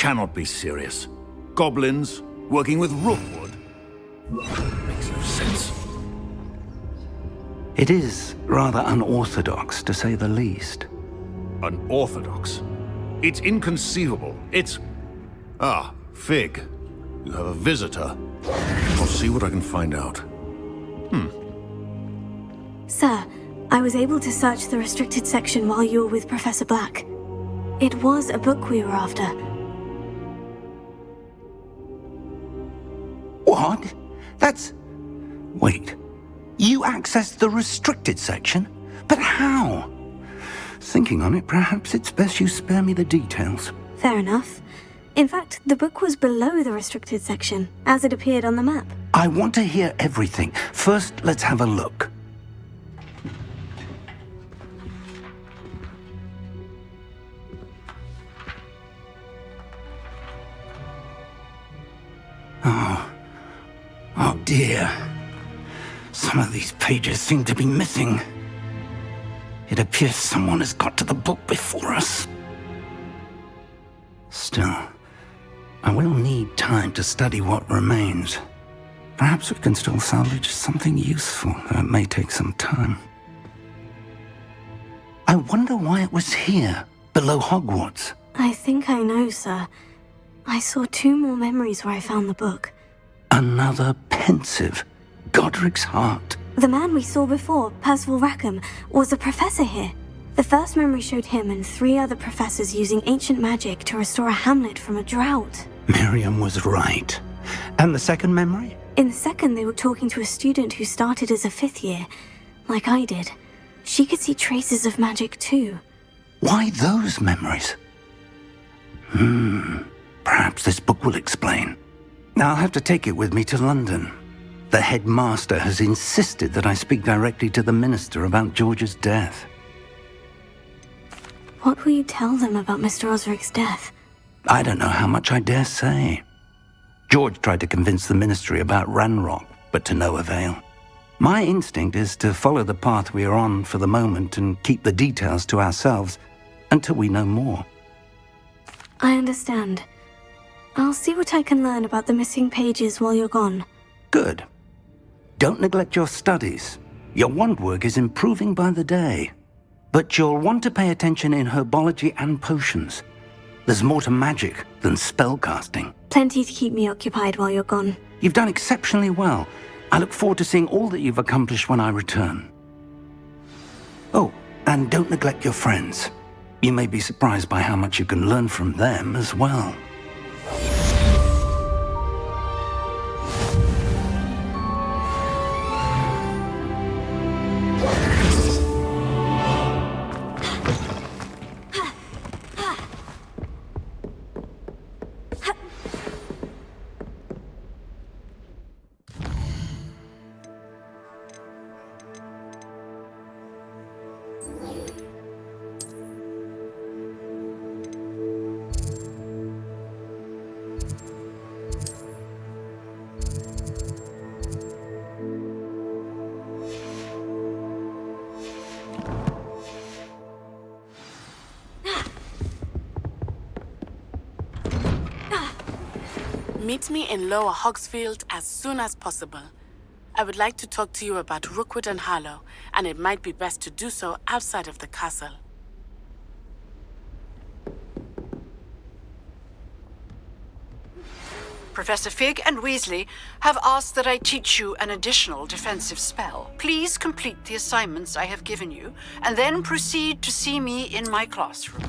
cannot be serious. Goblins working with Rookwood? Makes no sense. It is rather unorthodox, to say the least. Unorthodox? It's inconceivable. It's... Ah, Fig. You have a visitor. I'll see what I can find out. Sir, I was able to search the restricted section while you were with Professor Black. It was a book we were after. What? That's... Wait. You accessed the restricted section? But how? Thinking on it, perhaps it's best you spare me the details. Fair enough. In fact, the book was below the restricted section, as it appeared on the map. I want to hear everything. First, let's have a look. Oh dear. Some of these pages seem to be missing. It appears someone has got to the book before us. Still, I will need time to study what remains. Perhaps we can still salvage something useful, though it may take some time. I wonder why it was here, below Hogwarts. I think I know, sir. I saw 2 more memories where I found the book. Another pensive. Godric's heart. The man we saw before, Percival Rackham, was a professor here. The first memory showed him and 3 other professors using ancient magic to restore a hamlet from a drought. Miriam was right. And the second memory? In the second, they were talking to a student who started as a 5th year, like I did. She could see traces of magic too. Why those memories? Perhaps this book will explain. I'll have to take it with me to London. The headmaster has insisted that I speak directly to the minister about George's death. What will you tell them about Mr. Osric's death? I don't know how much I dare say. George tried to convince the ministry about Ranrock, but to no avail. My instinct is to follow the path we are on for the moment and keep the details to ourselves until we know more. I understand. I'll see what I can learn about the missing pages while you're gone. Good. Don't neglect your studies. Your wand work is improving by the day. But you'll want to pay attention in herbology and potions. There's more to magic than spellcasting. Plenty to keep me occupied while you're gone. You've done exceptionally well. I look forward to seeing all that you've accomplished when I return. Oh, and don't neglect your friends. You may be surprised by how much you can learn from them as well. Meet me in Lower Hogsfield as soon as possible. I would like to talk to you about Rookwood and Harlow, and it might be best to do so outside of the castle. Professor Fig and Weasley have asked that I teach you an additional defensive spell. Please complete the assignments I have given you, and then proceed to see me in my classroom.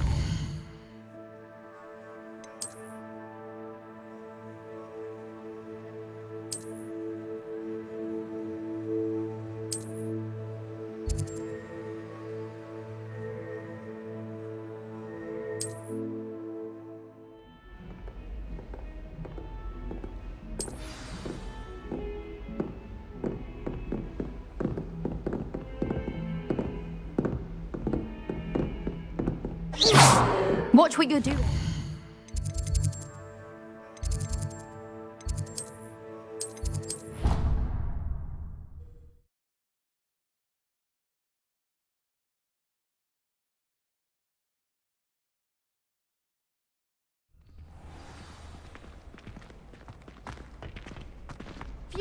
Watch what you're doing.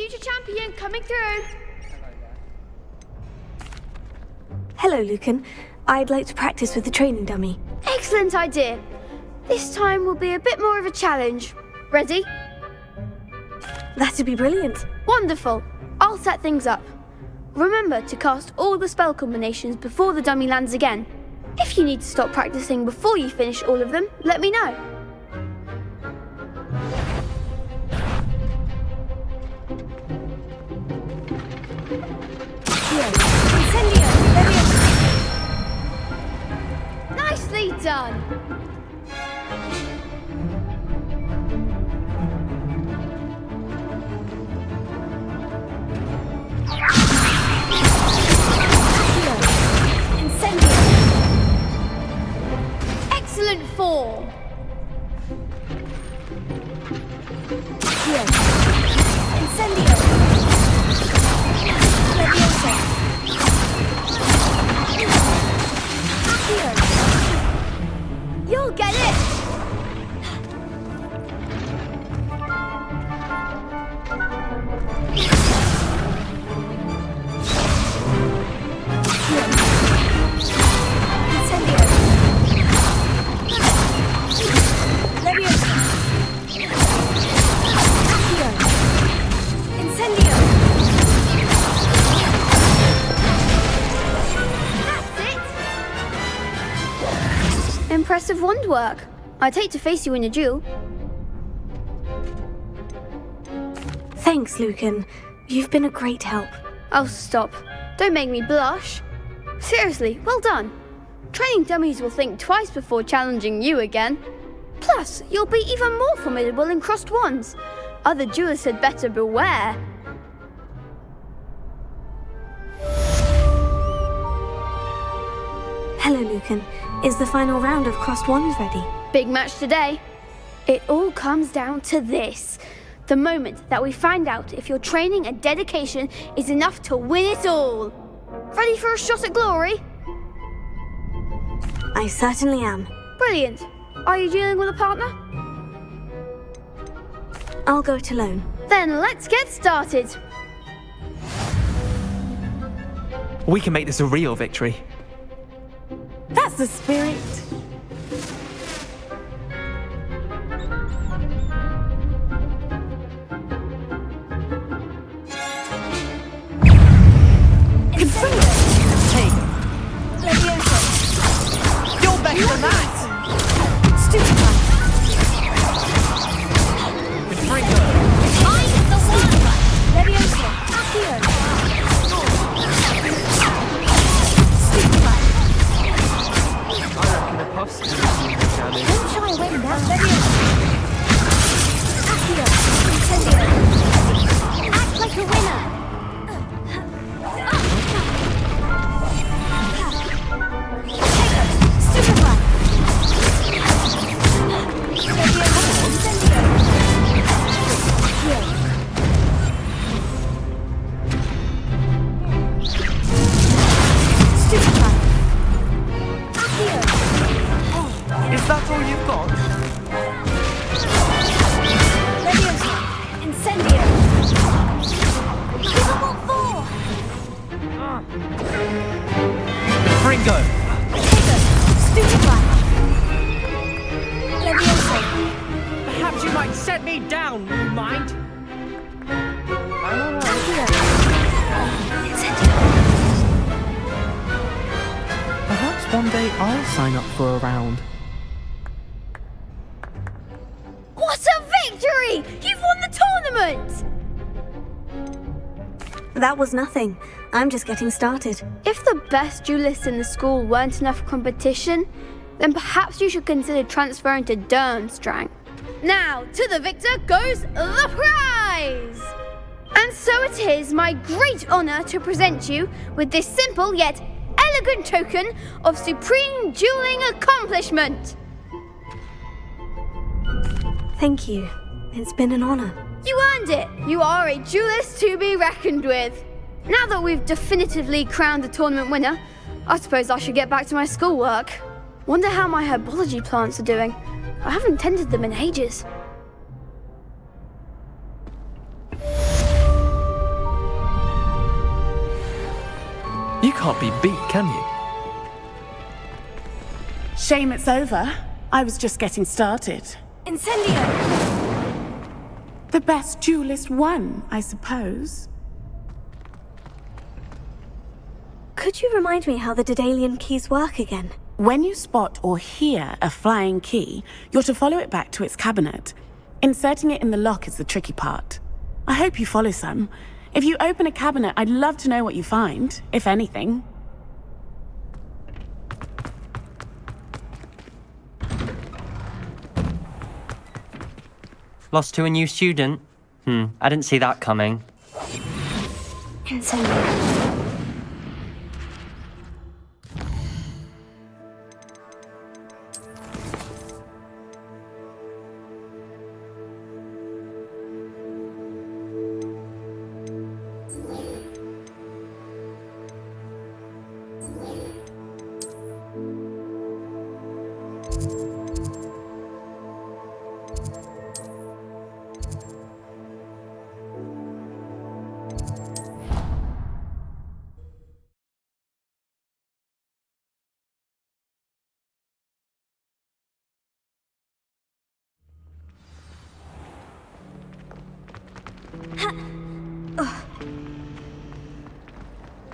Future champion coming through. Hello, Lucan. I'd like to practice with the training dummy. Excellent idea. This time will be a bit more of a challenge. Ready? That'd be brilliant. Wonderful. I'll set things up. Remember to cast all the spell combinations before the dummy lands again. If you need to stop practicing before you finish all of them, let me know. Nicely done. Excellent form. Incendio. Leviosa. Accio. You'll get it. Incendio. Leviosa. Accio. Incendio. That's it. Impressive wand work. I'd hate to face you in a duel. Thanks, Lucan. You've been a great help. Oh, stop. Don't make me blush. Seriously, well done. Training dummies will think twice before challenging you again. Plus, you'll be even more formidable in crossed wands. Other duelists had better beware. Hello, Lucan. Is the final round of crossed wands ready? Big match today. It all comes down to this. The moment that we find out if your training and dedication is enough to win it all. Ready for a shot at glory? I certainly am. Brilliant. Are you dealing with a partner? I'll go it alone. Then let's get started. We can make this a real victory. That's the spirit. Hey, Leviosa. you're better than that! Stupefy. Confringo! I'm the one. Leviosa. Accio. Stupefy. I reckon the puffs can do damage. Don't shy away now. Leviosa. Accio. Incendio. Act like a winner. Stupefy. Leviosa. Incendio. Accio. Stupefy. Accio. Is that all you've got? Leviosa. Incendio. Livable 4. Fringo! Stupefy. Leviosa. Perhaps you might set me down, you mind? Accio. Incendio. Perhaps one day I'll sign up for a round. What a victory! You've won the tournament! That was nothing. I'm just getting started. If the best duelists in the school weren't enough competition, then perhaps you should consider transferring to Durmstrang. Now, to the victor goes the prize! And so it is my great honor to present you with this simple yet elegant token of supreme dueling accomplishment. Thank you. It's been an honor. You earned it! You are a duelist to be reckoned with. Now that we've definitively crowned the tournament winner, I suppose I should get back to my schoolwork. Wonder how my herbology plants are doing. I haven't tended them in ages. You can't be beat, can you? Shame it's over. I was just getting started. Incendio! The best duelist won, I suppose. Could you remind me how the Daedalian keys work again? When you spot or hear a flying key, you're to follow it back to its cabinet. Inserting it in the lock is the tricky part. I hope you follow some. If you open a cabinet, I'd love to know what you find, if anything. Lost to a new student? I didn't see that coming. Incendio.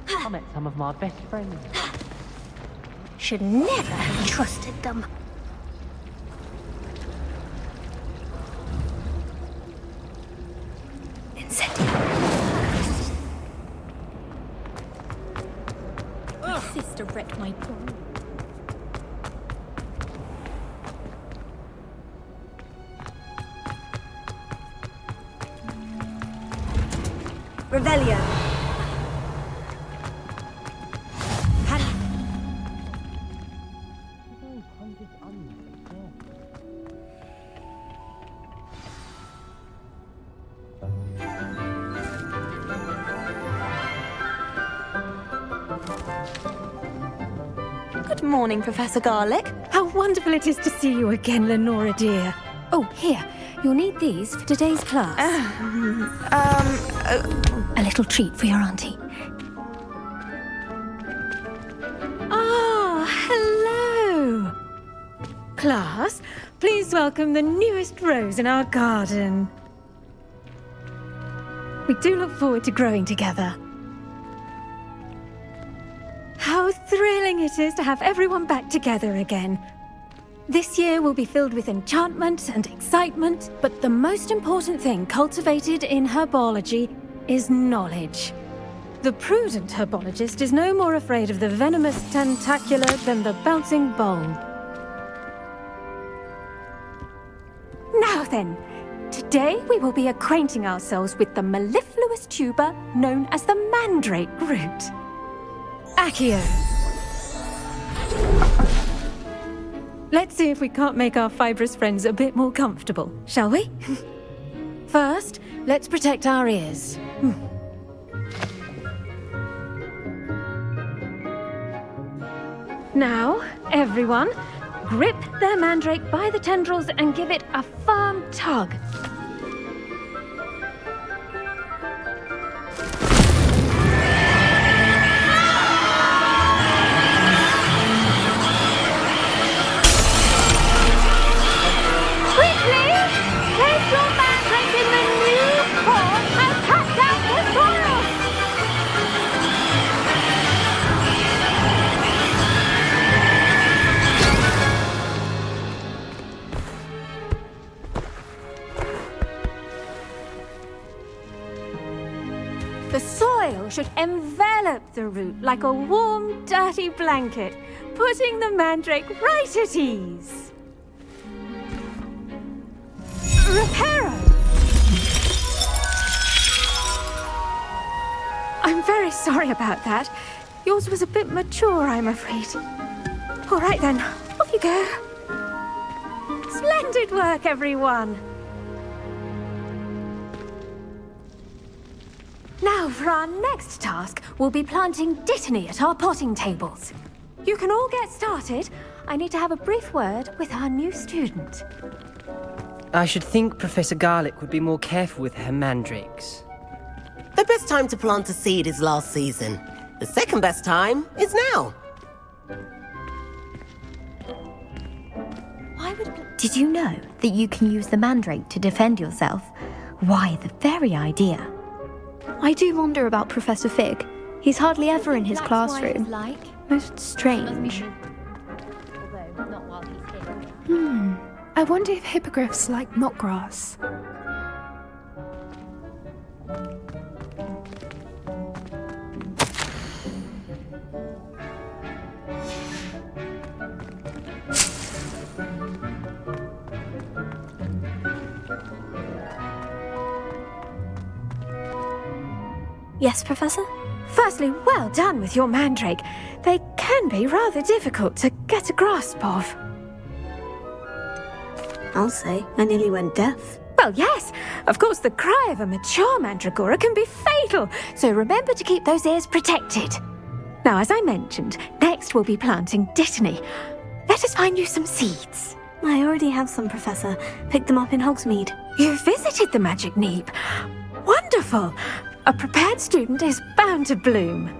I met some of my best friends. Should never have trusted them. My sister wrecked my prom. Revelio. Good morning, Professor Garlick. How wonderful it is to see you again, Lenora dear. Oh, here. You'll need these for today's class. A little treat for your auntie. Ah, hello. Class, please welcome the newest rose in our garden. We do look forward to growing together. How thrilling it is to have everyone back together again. This year will be filled with enchantment and excitement, but the most important thing cultivated in herbology is knowledge. The prudent herbologist is no more afraid of the venomous tentacula than the bouncing bulb. Now then, today we will be acquainting ourselves with the mellifluous tuber known as the mandrake root. Accio. Let's see if we can't make our fibrous friends a bit more comfortable, shall we? First, let's protect our ears. Now, everyone, grip their mandrake by the tendrils and give it a firm tug. The soil should envelop the root like a warm, dirty blanket, putting the mandrake right at ease. Reparo! I'm very sorry about that. Yours was a bit mature, I'm afraid. All right then, off you go. Splendid work, everyone. Now, for our next task, we'll be planting dittany at our potting tables. You can all get started. I need to have a brief word with our new student. I should think Professor Garlick would be more careful with her mandrakes. The best time to plant a seed is last season. The second best time is now. Did you know that you can use the mandrake to defend yourself? Why, the very idea. I do wonder about Professor Fig. He's hardly ever in his classroom. Most strange. I wonder if hippogriffs like knotgrass. Yes, Professor? Firstly, well done with your mandrake. They can be rather difficult to get a grasp of. I'll say, I nearly went deaf. Well, yes. Of course, the cry of a mature mandragora can be fatal, so remember to keep those ears protected. Now, as I mentioned, next we'll be planting dittany. Let us find you some seeds. I already have some, Professor. Picked them up in Hogsmeade. You visited the Magic Neep. Wonderful. A prepared student is bound to bloom.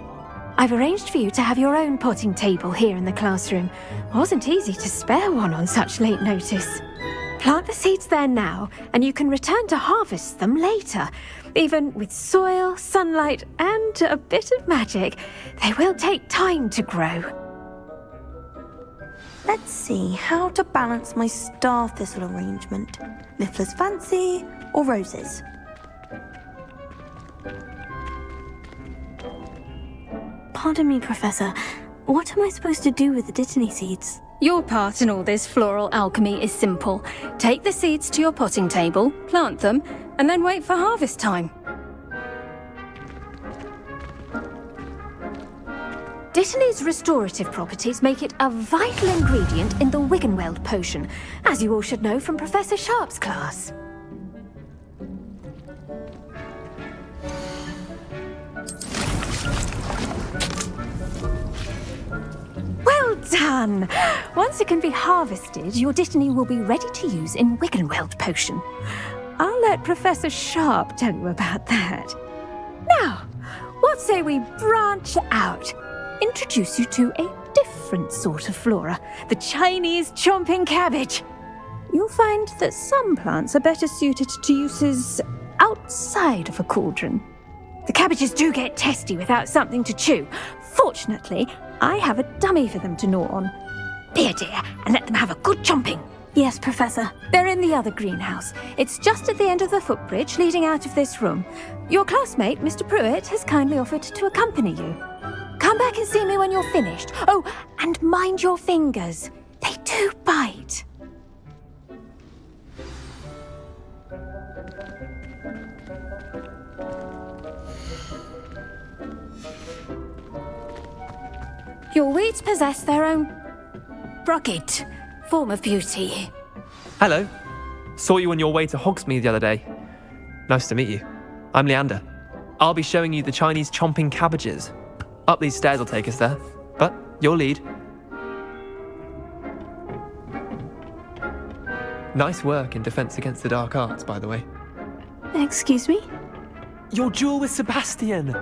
I've arranged for you to have your own potting table here in the classroom. Wasn't easy to spare one on such late notice. Plant the seeds there now, and you can return to harvest them later. Even with soil, sunlight, and a bit of magic, they will take time to grow. Let's see how to balance my star thistle arrangement. Niffler's fancy or roses? Pardon me, Professor. What am I supposed to do with the dittany seeds? Your part in all this floral alchemy is simple. Take the seeds to your potting table, plant them, and then wait for harvest time. Dittany's restorative properties make it a vital ingredient in the Wiggenweld potion, as you all should know from Professor Sharp's class. Well done! Once it can be harvested, your dittany will be ready to use in Wiggenweld potion. I'll let Professor Sharp tell you about that. Now, what say we branch out? Introduce you to a different sort of flora, the Chinese chomping cabbage. You'll find that some plants are better suited to uses outside of a cauldron. The cabbages do get testy without something to chew. Fortunately, I have a dummy for them to gnaw on. Be a dear and let them have a good chomping. Yes, Professor. They're in the other greenhouse. It's just at the end of the footbridge leading out of this room. Your classmate, Mr. Pruitt, has kindly offered to accompany you. Come back and see me when you're finished. Oh, and mind your fingers. They do bite. Your weeds possess their own rugged form of beauty. Hello. Saw you on your way to Hogsmeade the other day. Nice to meet you. I'm Leander. I'll be showing you the Chinese chomping cabbages. Up these stairs will take us there, but your lead. Nice work in Defense Against the Dark Arts, by the way. Excuse me? Your duel with Sebastian!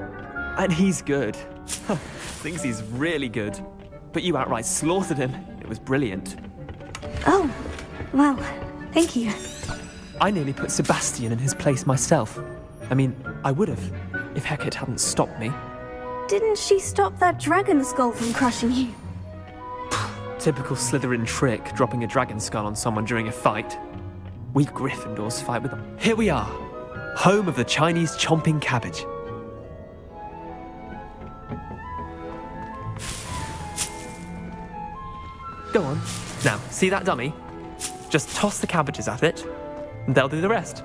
And he's good. Thinks he's really good. But you outright slaughtered him. It was brilliant. Oh, well, thank you. I nearly put Sebastian in his place myself. I mean, I would have, if Hecate hadn't stopped me. Didn't she stop that dragon skull from crushing you? Typical Slytherin trick, dropping a dragon skull on someone during a fight. We Gryffindors fight with them. Here we are, home of the Chinese chomping cabbage. Go on. Now, see that dummy? Just toss the cabbages at it, and they'll do the rest.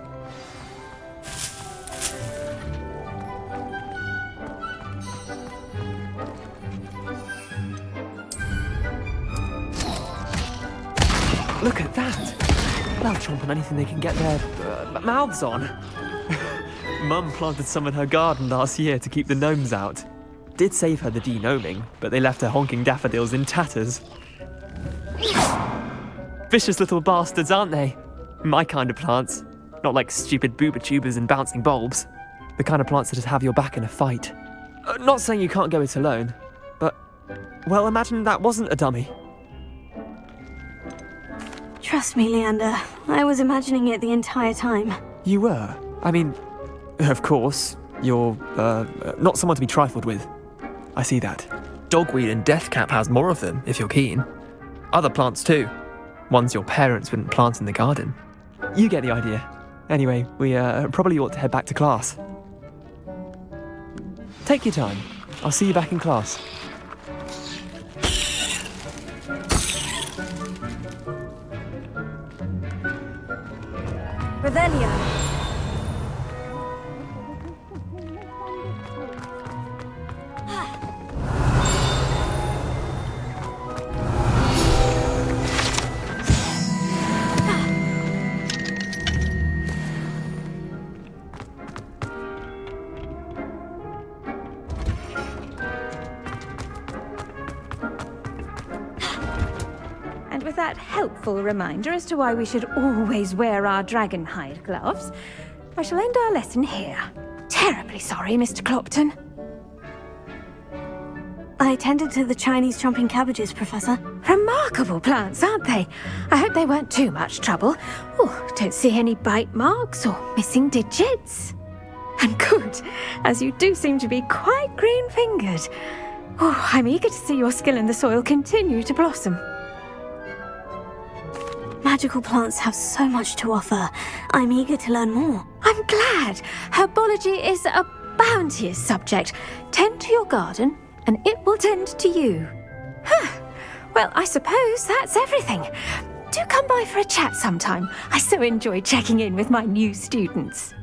Look at that! They'll chomp on anything they can get their mouths on. Mum planted some in her garden last year to keep the gnomes out. Did save her the de-gnoming, but they left her honking daffodils in tatters. Vicious little bastards, aren't they? My kind of plants. Not like stupid booba tubers and bouncing bulbs. The kind of plants that just have your back in a fight. Not saying you can't go it alone, but, well, imagine that wasn't a dummy. Trust me, Leander. I was imagining it the entire time. You were? I mean, of course, you're, not someone to be trifled with. I see that. Dogweed and deathcap has more of them, if you're keen. Other plants too. Ones your parents wouldn't plant in the garden. You get the idea. Anyway, we probably ought to head back to class. Take your time. I'll see you back in class. Revelio. And with that helpful reminder as to why we should always wear our dragon hide gloves, I shall end our lesson here. Terribly sorry, Mr. Clopton. I attended to the Chinese chomping cabbages, Professor. Remarkable plants, aren't they? I hope they weren't too much trouble. Oh, don't see any bite marks or missing digits. And good, as you do seem to be quite green-fingered. Oh, I'm eager to see your skill in the soil continue to blossom. Magical plants have so much to offer. I'm eager to learn more. I'm glad. Herbology is a bounteous subject. Tend to your garden, and it will tend to you. Well, I suppose that's everything. Do come by for a chat sometime. I so enjoy checking in with my new students.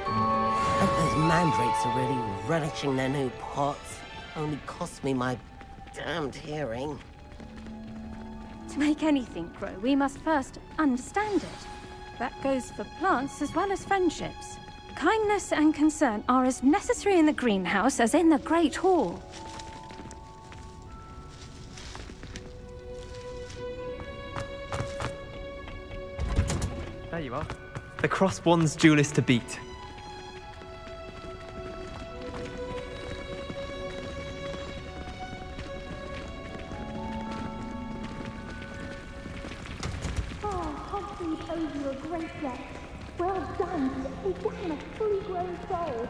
I hope those mandrakes are really relishing their new pots. Only cost me my damned hearing. To make anything grow, we must first understand it. That goes for plants as well as friendships. Kindness and concern are as necessary in the greenhouse as in the Great Hall. There you are. The Cross Wands duelist to beat. Well done, again, a fully grown soul.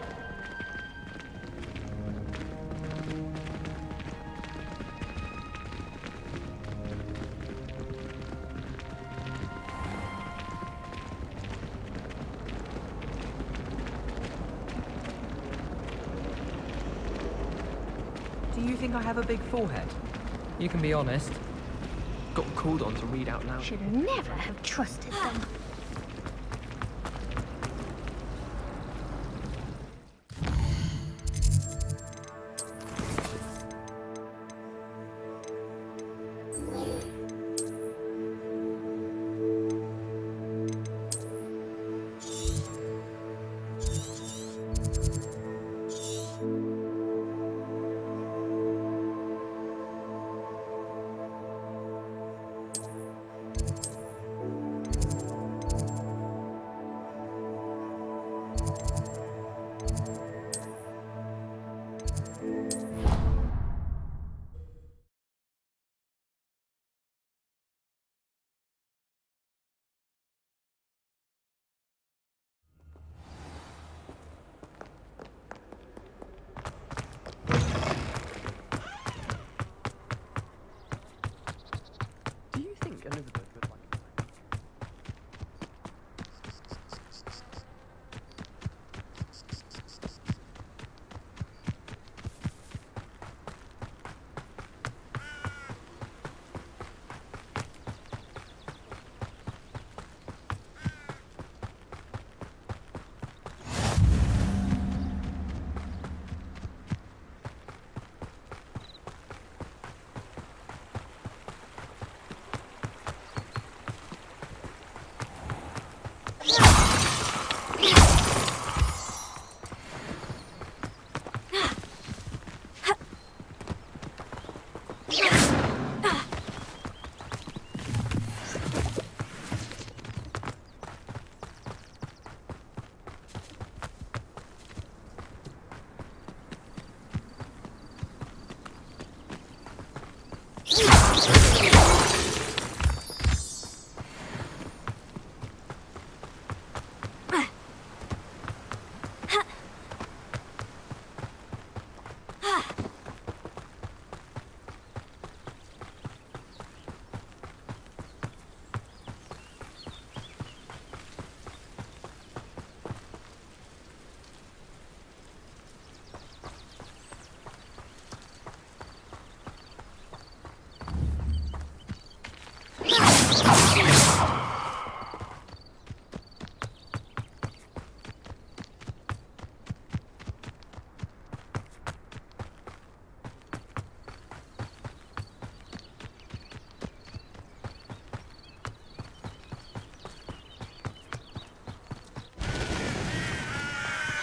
Do you think I have a big forehead? You can be honest. Got called on to read out loud. Should never have trusted them.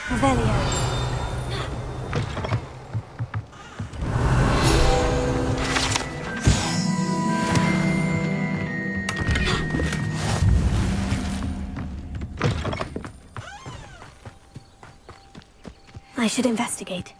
Revelio. I should investigate.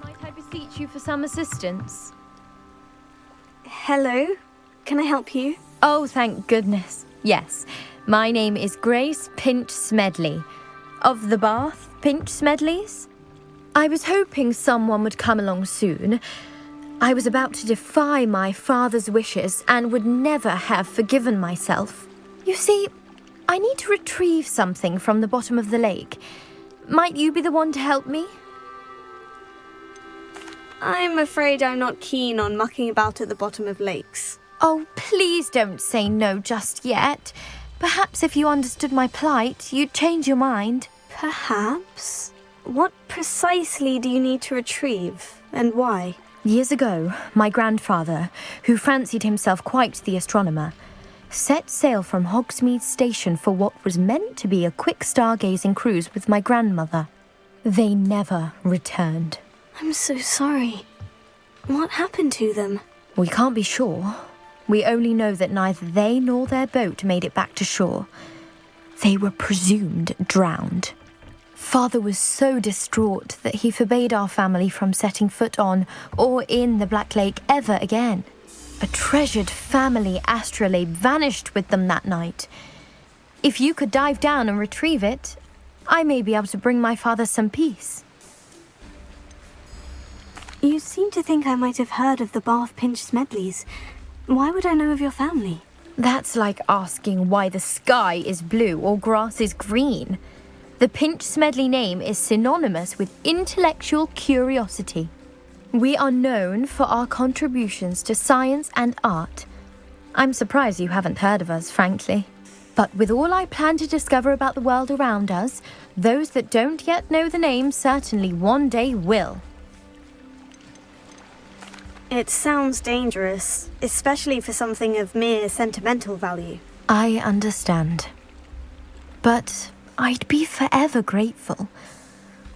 Might I beseech you for some assistance? Hello? Can I help you? Oh, thank goodness. Yes. My name is Grace Pinch Smedley, of the Bath Pinch Smedleys. I was hoping someone would come along soon. I was about to defy my father's wishes and would never have forgiven myself. You see, I need to retrieve something from the bottom of the lake. Might you be the one to help me? I'm afraid I'm not keen on mucking about at the bottom of lakes. Oh, please don't say no just yet. Perhaps if you understood my plight, you'd change your mind. Perhaps? What precisely do you need to retrieve, and why? Years ago, my grandfather, who fancied himself quite the astronomer, set sail from Hogsmeade Station for what was meant to be a quick stargazing cruise with my grandmother. They never returned. I'm so sorry. What happened to them? We can't be sure. We only know that neither they nor their boat made it back to shore. They were presumed drowned. Father was so distraught that he forbade our family from setting foot on or in the Black Lake ever again. A treasured family astrolabe vanished with them that night. If you could dive down and retrieve it, I may be able to bring my father some peace. You seem to think I might have heard of the Bath Pinch Smedleys. Why would I know of your family? That's like asking why the sky is blue or grass is green. The Pinch Smedley name is synonymous with intellectual curiosity. We are known for our contributions to science and art. I'm surprised you haven't heard of us, frankly. But with all I plan to discover about the world around us, those that don't yet know the name certainly one day will. It sounds dangerous, especially for something of mere sentimental value. I understand. But I'd be forever grateful.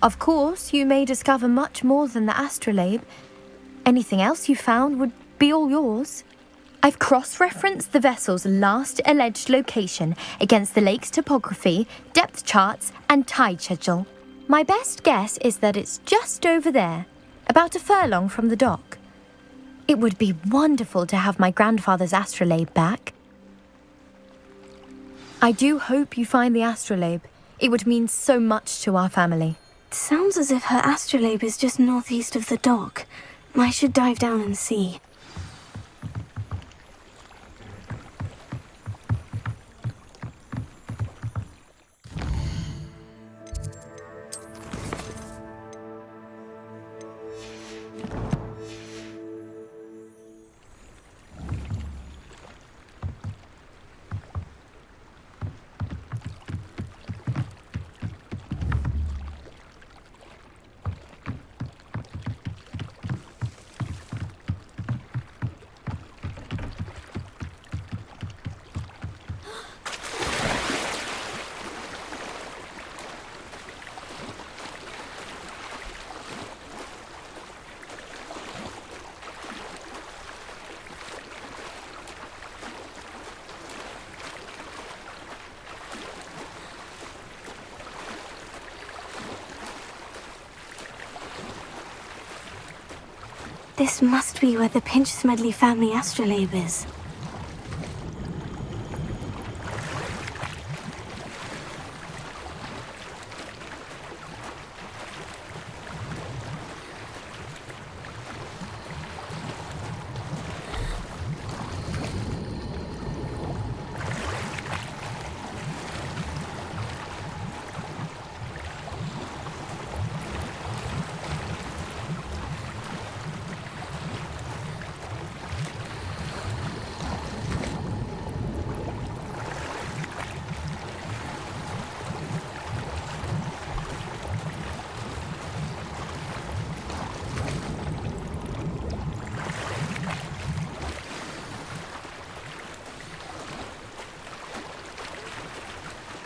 Of course, you may discover much more than the astrolabe. Anything else you found would be all yours. I've cross-referenced the vessel's last alleged location against the lake's topography, depth charts, and tide schedule. My best guess is that it's just over there, about a furlong from the dock. It would be wonderful to have my grandfather's astrolabe back. I do hope you find the astrolabe. It would mean so much to our family. It sounds as if her astrolabe is just northeast of the dock. I should dive down and see. This must be where the Pinch Smedley family astrolabe is.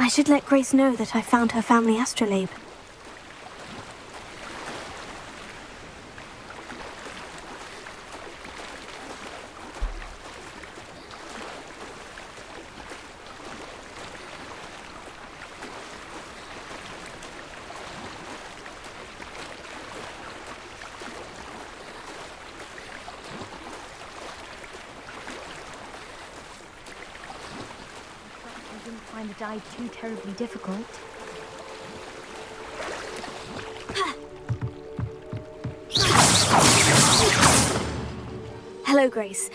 I should let Grace know that I found her family astrolabe. Find the dive too terribly difficult. Hello, Grace.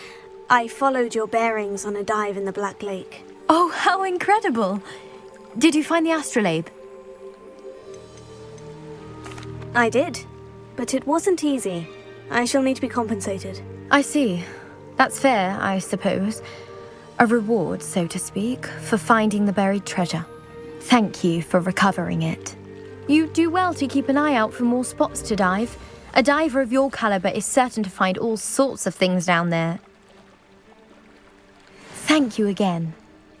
I followed your bearings on a dive in the Black Lake. Oh, how incredible! Did you find the astrolabe? I did, but it wasn't easy. I shall need to be compensated. I see. That's fair, I suppose. A reward, so to speak, for finding the buried treasure. Thank you for recovering it. You do well to keep an eye out for more spots to dive. A diver of your caliber is certain to find all sorts of things down there. Thank you again.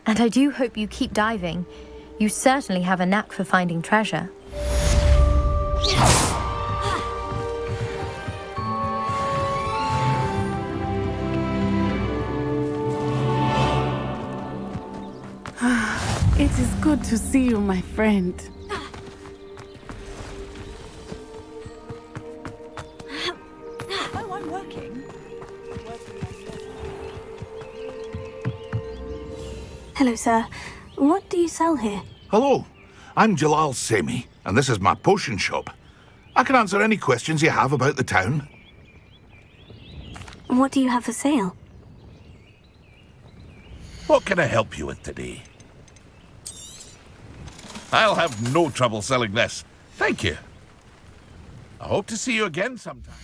And I do hope you keep diving. You certainly have a knack for finding treasure. It is good to see you, my friend. Oh, I'm working. Hello, sir. What do you sell here? Hello, I'm Jalal Semi, and this is my potion shop. I can answer any questions you have about the town. What do you have for sale? What can I help you with today? I'll have no trouble selling this. Thank you. I hope to see you again sometime.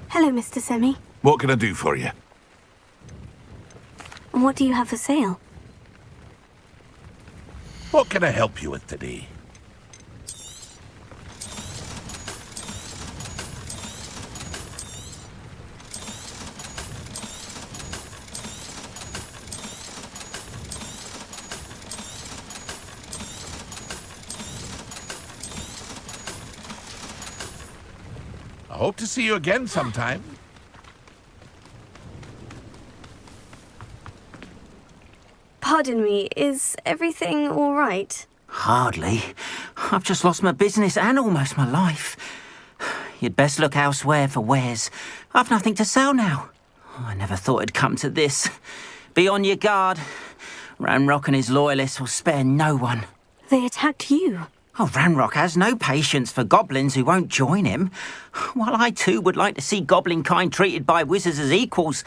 Hello, Mr. Semi. What can I do for you? What do you have for sale? What can I help you with today? I hope to see you again sometime. Pardon me, is everything all right? Hardly. I've just lost my business and almost my life. You'd best look elsewhere for wares. I've nothing to sell now. I never thought it'd come to this. Be on your guard. Ranrock and his loyalists will spare no one. They attacked you. Oh, Ranrock has no patience for goblins who won't join him. While I too would like to see goblin kind treated by wizards as equals,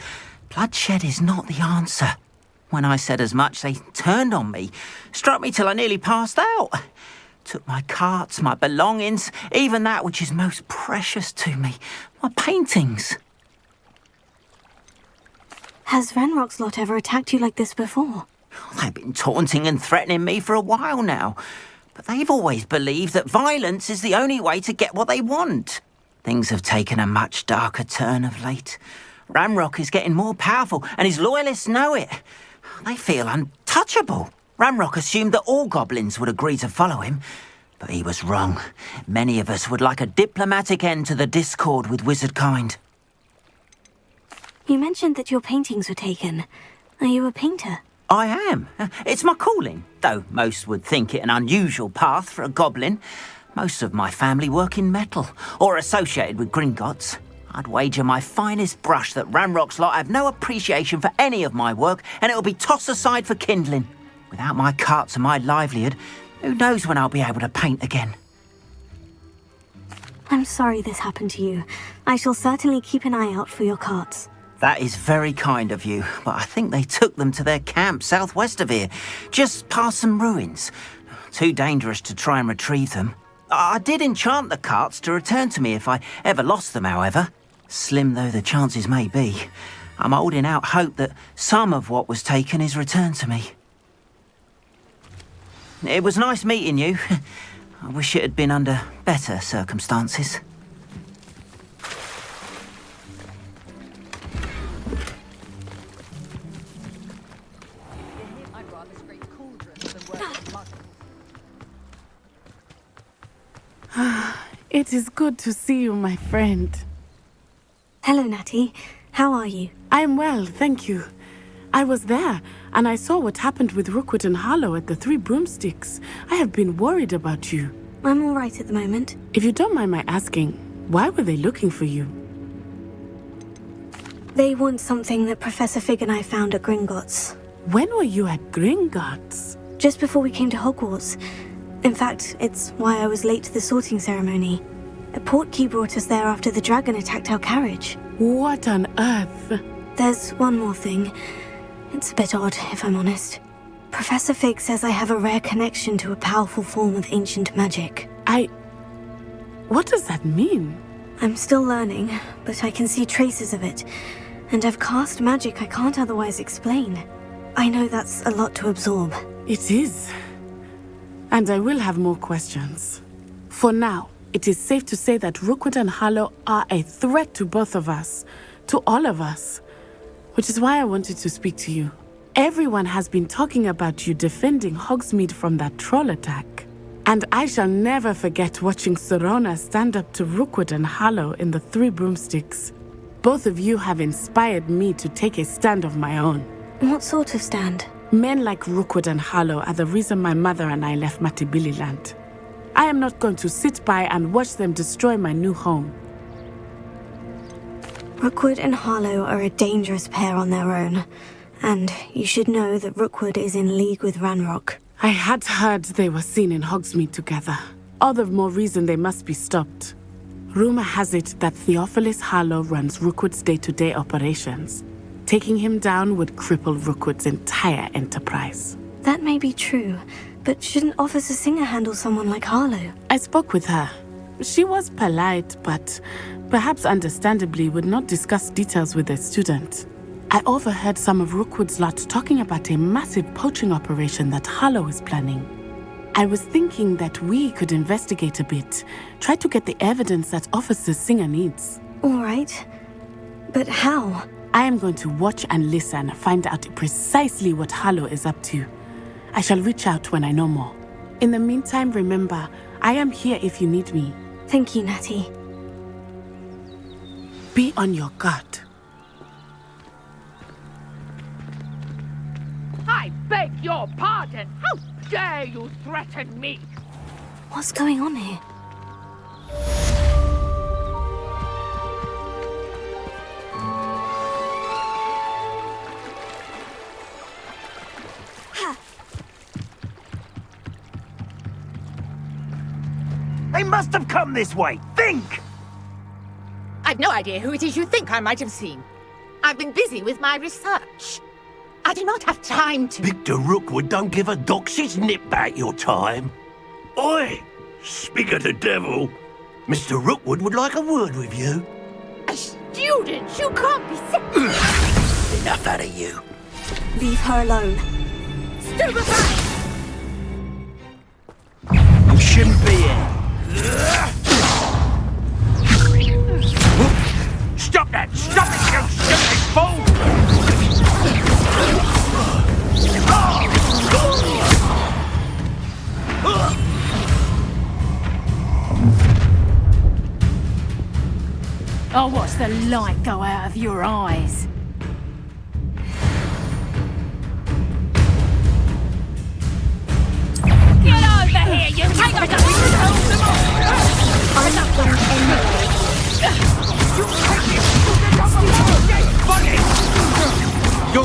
bloodshed is not the answer. When I said as much, they turned on me, struck me till I nearly passed out. Took my carts, my belongings, even that which is most precious to me, my paintings. Has Ranrock's lot ever attacked you like this before? They've been taunting and threatening me for a while now. But they've always believed that violence is the only way to get what they want. Things have taken a much darker turn of late. Ranrock is getting more powerful, and his loyalists know it. They feel untouchable. Ranrock assumed that all goblins would agree to follow him. But he was wrong. Many of us would like a diplomatic end to the discord with wizard kind. You mentioned that your paintings were taken. Are you a painter? I am. It's my calling, though most would think it an unusual path for a goblin. Most of my family work in metal, or associated with Gringotts. I'd wager my finest brush that Ranrock's lot have no appreciation for any of my work, and it'll be tossed aside for kindling. Without my carts and my livelihood, who knows when I'll be able to paint again? I'm sorry this happened to you. I shall certainly keep an eye out for your carts. That is very kind of you, but I think they took them to their camp southwest of here, just past some ruins. Too dangerous to try and retrieve them. I did enchant the carts to return to me if I ever lost them, however. Slim though the chances may be, I'm holding out hope that some of what was taken is returned to me. It was nice meeting you. I wish it had been under better circumstances. It is good to see you, my friend. Hello, Natty. How are you? I am well, thank you. I was there, and I saw what happened with Rookwood and Harlow at the Three Broomsticks. I have been worried about you. I'm all right at the moment. If you don't mind my asking, why were they looking for you? They want something that Professor Fig and I found at Gringotts. When were you at Gringotts? Just before we came to Hogwarts. In fact, it's why I was late to the sorting ceremony. A portkey brought us there after the dragon attacked our carriage. What on earth? There's one more thing. It's a bit odd, if I'm honest. Professor Fig says I have a rare connection to a powerful form of ancient magic. What does that mean? I'm still learning, but I can see traces of it. And I've cast magic I can't otherwise explain. I know that's a lot to absorb. It is. And I will have more questions. For now, it is safe to say that Rookwood and Harlow are a threat to both of us. To all of us. Which is why I wanted to speak to you. Everyone has been talking about you defending Hogsmeade from that troll attack. And I shall never forget watching Serona stand up to Rookwood and Harlow in the Three Broomsticks. Both of you have inspired me to take a stand of my own. What sort of stand? Men like Rookwood and Harlow are the reason my mother and I left Matibililand. I am not going to sit by and watch them destroy my new home. Rookwood and Harlow are a dangerous pair on their own. And you should know that Rookwood is in league with Ranrock. I had heard they were seen in Hogsmeade together. All the more reason they must be stopped. Rumor has it that Theophilus Harlow runs Rookwood's day-to-day operations. Taking him down would cripple Rookwood's entire enterprise. That may be true, but shouldn't Officer Singer handle someone like Harlow? I spoke with her. She was polite, but perhaps understandably would not discuss details with a student. I overheard some of Rookwood's lot talking about a massive poaching operation that Harlow is planning. I was thinking that we could investigate a bit, try to get the evidence that Officer Singer needs. All right, but how? I am going to watch and listen, find out precisely what Harlow is up to. I shall reach out when I know more. In the meantime, remember, I am here if you need me. Thank you, Natty. Be on your guard. I beg your pardon! How dare you threaten me? What's going on here? They must have come this way. Think! I've no idea who it is you think I might have seen. I've been busy with my research. I do not have time to... Victor Rookwood don't give a doxy's nip back your time. Oi! Speak of the devil. Mr. Rookwood would like a word with you. A student? You can't be sick. Enough out of you. Leave her alone. Stupefy! You shouldn't be here. Stop that! Stop it, you stupid fool! I'll watch the light go out of your eyes. Get over here, you take a I'm not going anywhere. You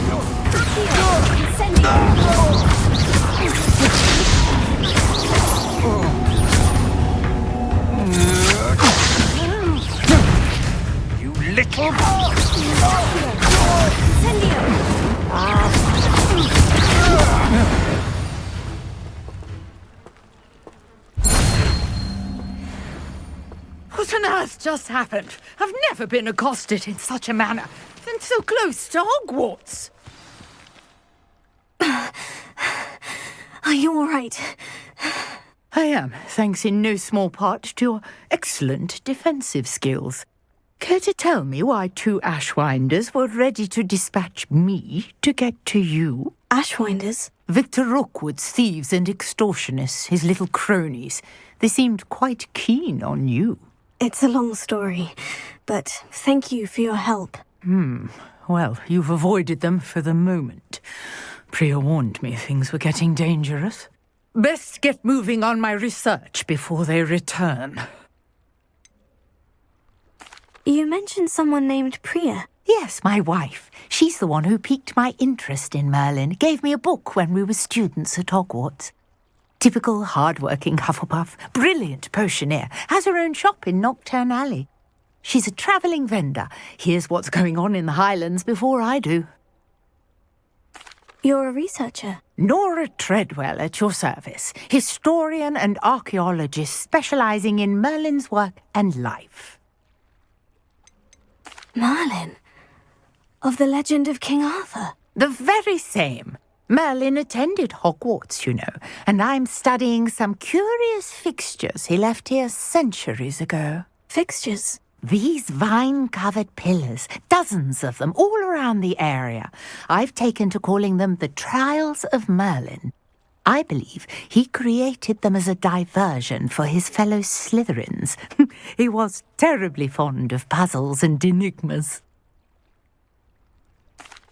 little... What on earth just happened? I've never been accosted in such a manner, and so close to Hogwarts. Are you all right? I am, thanks in no small part to your excellent defensive skills. Care to tell me why 2 Ashwinders were ready to dispatch me to get to you? Ashwinders? Victor Rookwood's thieves and extortionists, his little cronies. They seemed quite keen on you. It's a long story, but thank you for your help. Well, you've avoided them for the moment. Priya warned me things were getting dangerous. Best get moving on my research before they return. You mentioned someone named Priya. Yes, my wife. She's the one who piqued my interest in Merlin. Gave me a book when we were students at Hogwarts. Typical hard-working Hufflepuff, brilliant potioneer, has her own shop in Knockturn Alley. She's a travelling vendor. Hears what's going on in the Highlands before I do. You're a researcher? Nora Treadwell at your service, historian and archaeologist specialising in Merlin's work and life. Merlin? Of the legend of King Arthur? The very same. Merlin attended Hogwarts, you know, and I'm studying some curious fixtures he left here centuries ago. Fixtures? These vine-covered pillars, dozens of them, all around the area. I've taken to calling them the Trials of Merlin. I believe he created them as a diversion for his fellow Slytherins. He was terribly fond of puzzles and enigmas.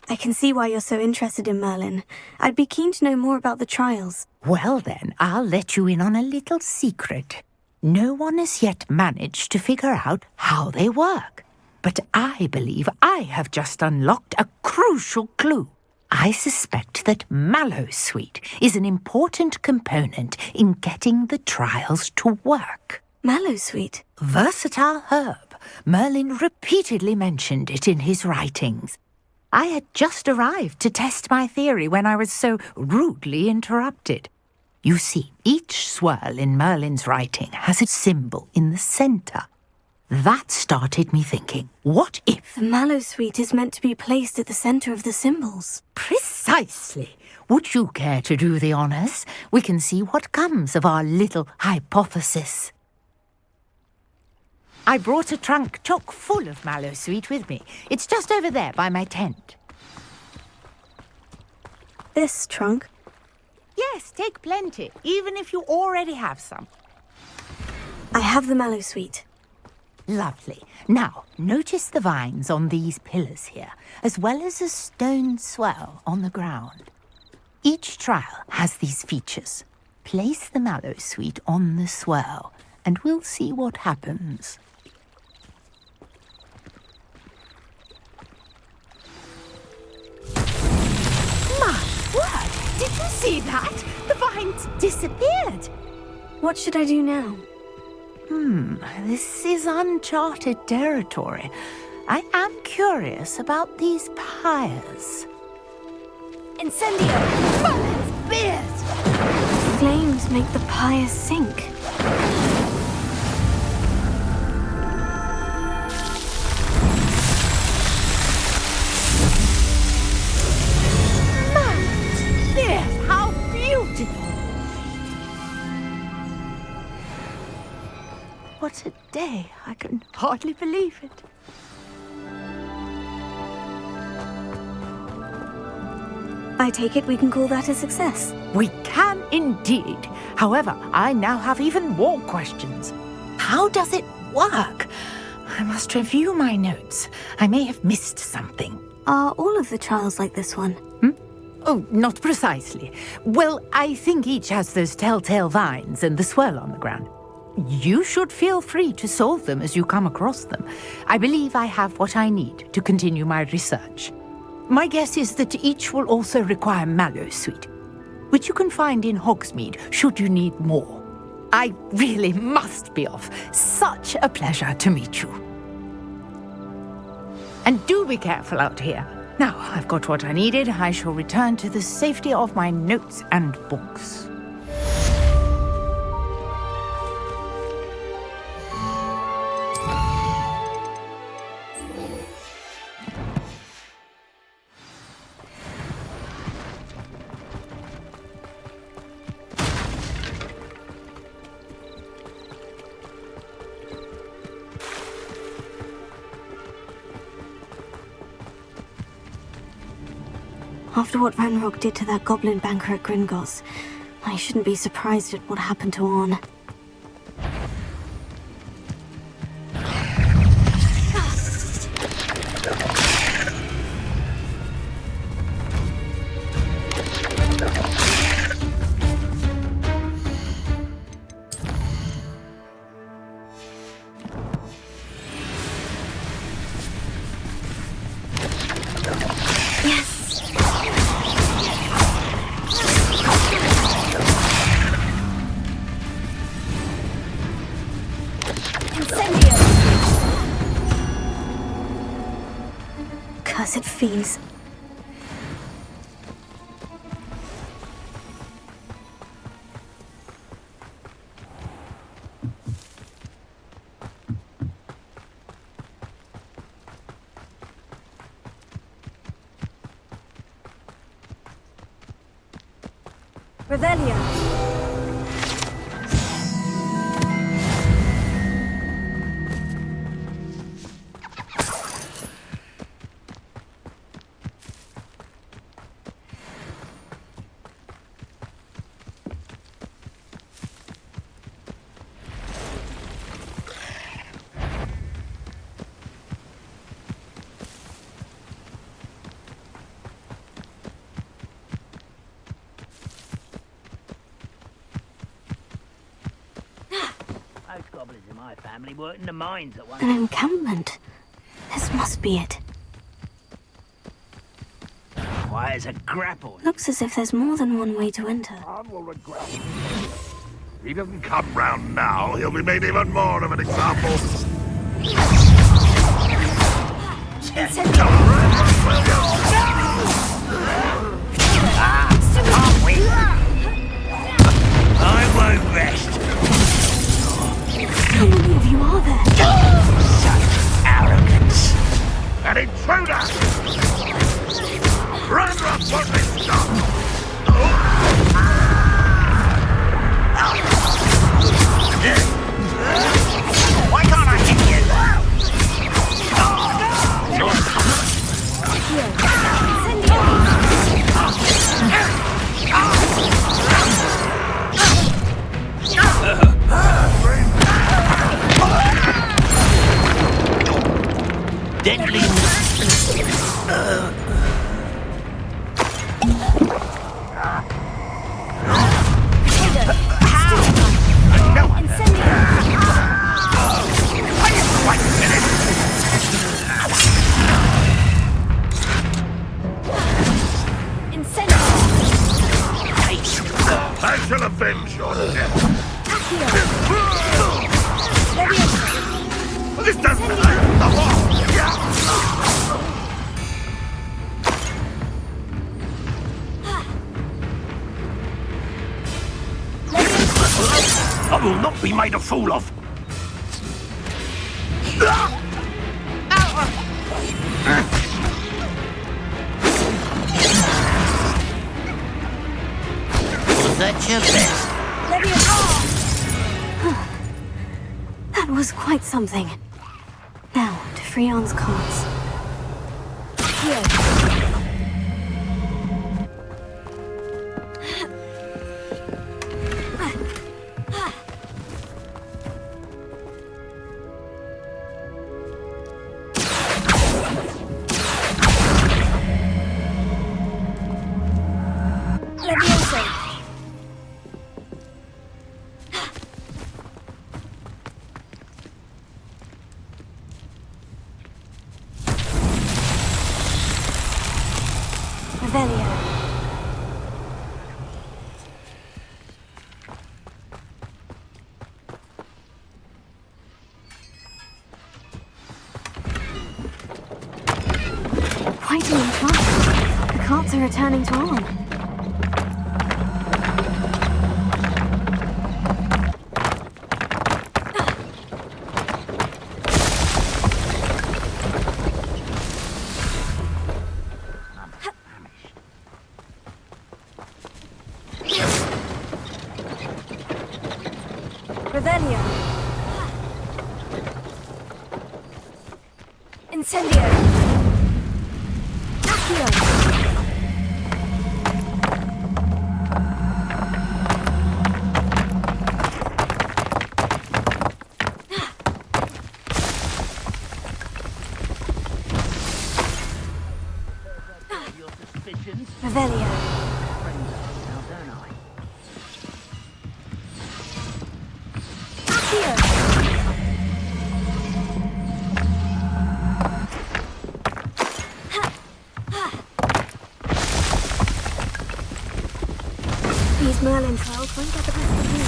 I can see why you're so interested in Merlin. I'd be keen to know more about the trials. Well then, I'll let you in on a little secret. No one has yet managed to figure out how they work. But I believe I have just unlocked a crucial clue. I suspect that Mallowsweet is an important component in getting the trials to work. Mallowsweet? Versatile herb. Merlin repeatedly mentioned it in his writings. I had just arrived to test my theory when I was so rudely interrupted. You see, each swirl in Merlin's writing has a symbol in the centre. That started me thinking, what if... The Mallowsweet is meant to be placed at the centre of the symbols. Precisely. Would you care to do the honours? We can see what comes of our little hypothesis. I brought a trunk chock full of Mallowsweet with me. It's just over there by my tent. This trunk? Yes, take plenty, even if you already have some. I have the Mallowsweet. Lovely. Now, notice the vines on these pillars here, as well as a stone swell on the ground. Each trial has these features. Place the Mallowsweet on the swell, and we'll see what happens. My word! Did you see that? The vines disappeared. What should I do now? This is uncharted territory. I am curious about these pyres. Incendio! Merlin's beard! Flames make the pyres sink. Merlin's beard! How beautiful! What a day! I can hardly believe it. I take it we can call that a success. We can indeed. However, I now have even more questions. How does it work? I must review my notes. I may have missed something. Are all of the trials like this one? Oh, not precisely. Well, I think each has those telltale vines and the swirl on the ground. You should feel free to solve them as you come across them. I believe I have what I need to continue my research. My guess is that each will also require mallow sweet, which you can find in Hogsmeade should you need more. I really must be off. Such a pleasure to meet you. And do be careful out here. Now I've got what I needed, I shall return to the safety of my notes and books. After what Ranrock did to that goblin banker at Gringotts, I shouldn't be surprised at what happened to Orn. Cursed fiends. Revelio. Most goblins in my family worked in the mines at one An encampment. This must be it. Why, as a grapple. Looks as if there's more than one way to enter. If he doesn't come round now, he'll be made even more of an example. I won't rest. How many of you are there? Such arrogance. An intruder! Ranrock won't be stopped! Why can't I hit you? Deadly. I shall avenge your death! This doesn't like the wall! I will not be made a fool of. Was that your best? That was quite something. Now, to Freon's cards. Revelio. Quite an enchantment. The carts are returning to Arn. Revelio. Incendio. Accio. Revelio. These Merlin trials won't get the best of me.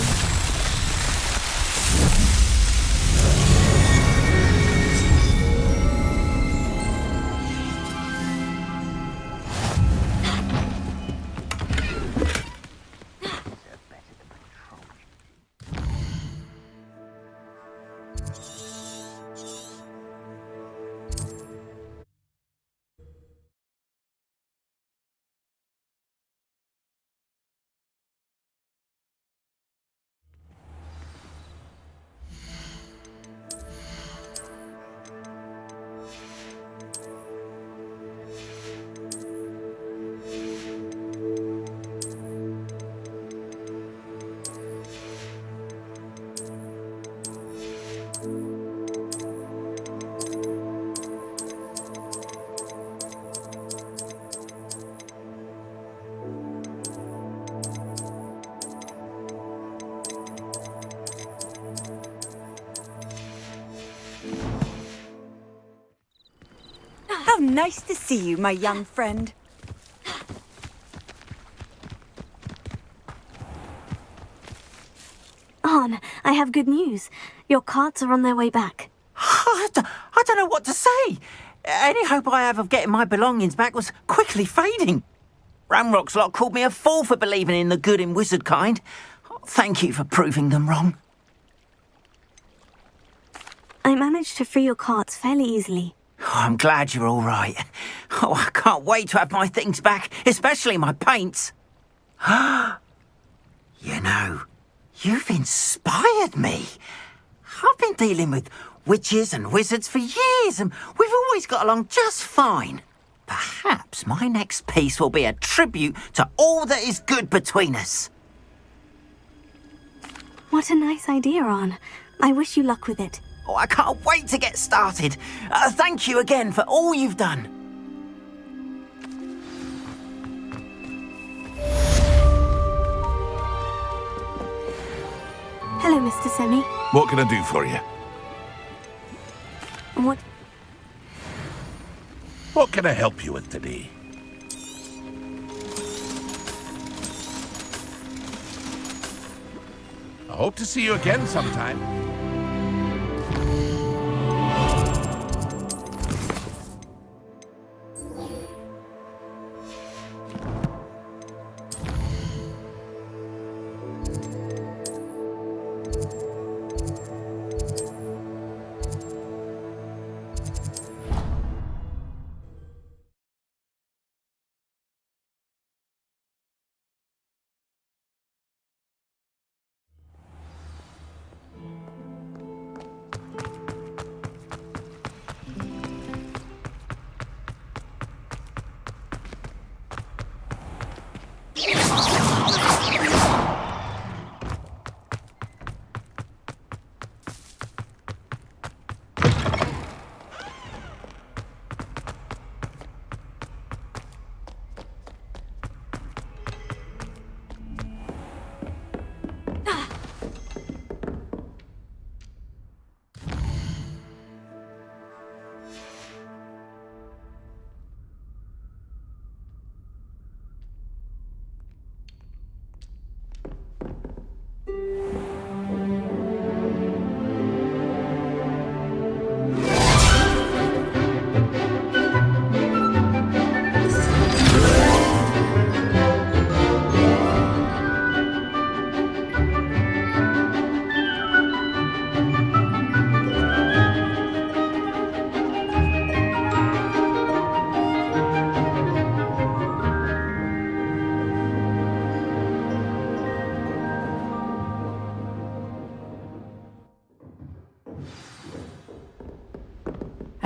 How nice to see you, my young friend. Arn, I have good news. Your carts are on their way back. I don't know what to say. Any hope I have of getting my belongings back was quickly fading. Ranrock's lot called me a fool for believing in the good in wizard kind. Thank you for proving them wrong. I managed to free your carts fairly easily. Oh, I'm glad you're all right. Oh, I can't wait to have my things back, especially my paints. You know, you've inspired me. I've been dealing with witches and wizards for years, and we've always got along just fine. Perhaps my next piece will be a tribute to all that is good between us. What a nice idea, Arn. I wish you luck with it. Oh, I can't wait to get started. Thank you again for all you've done. Hello, Mr. Semi. What can I do for you? What can I help you with today? I hope to see you again sometime.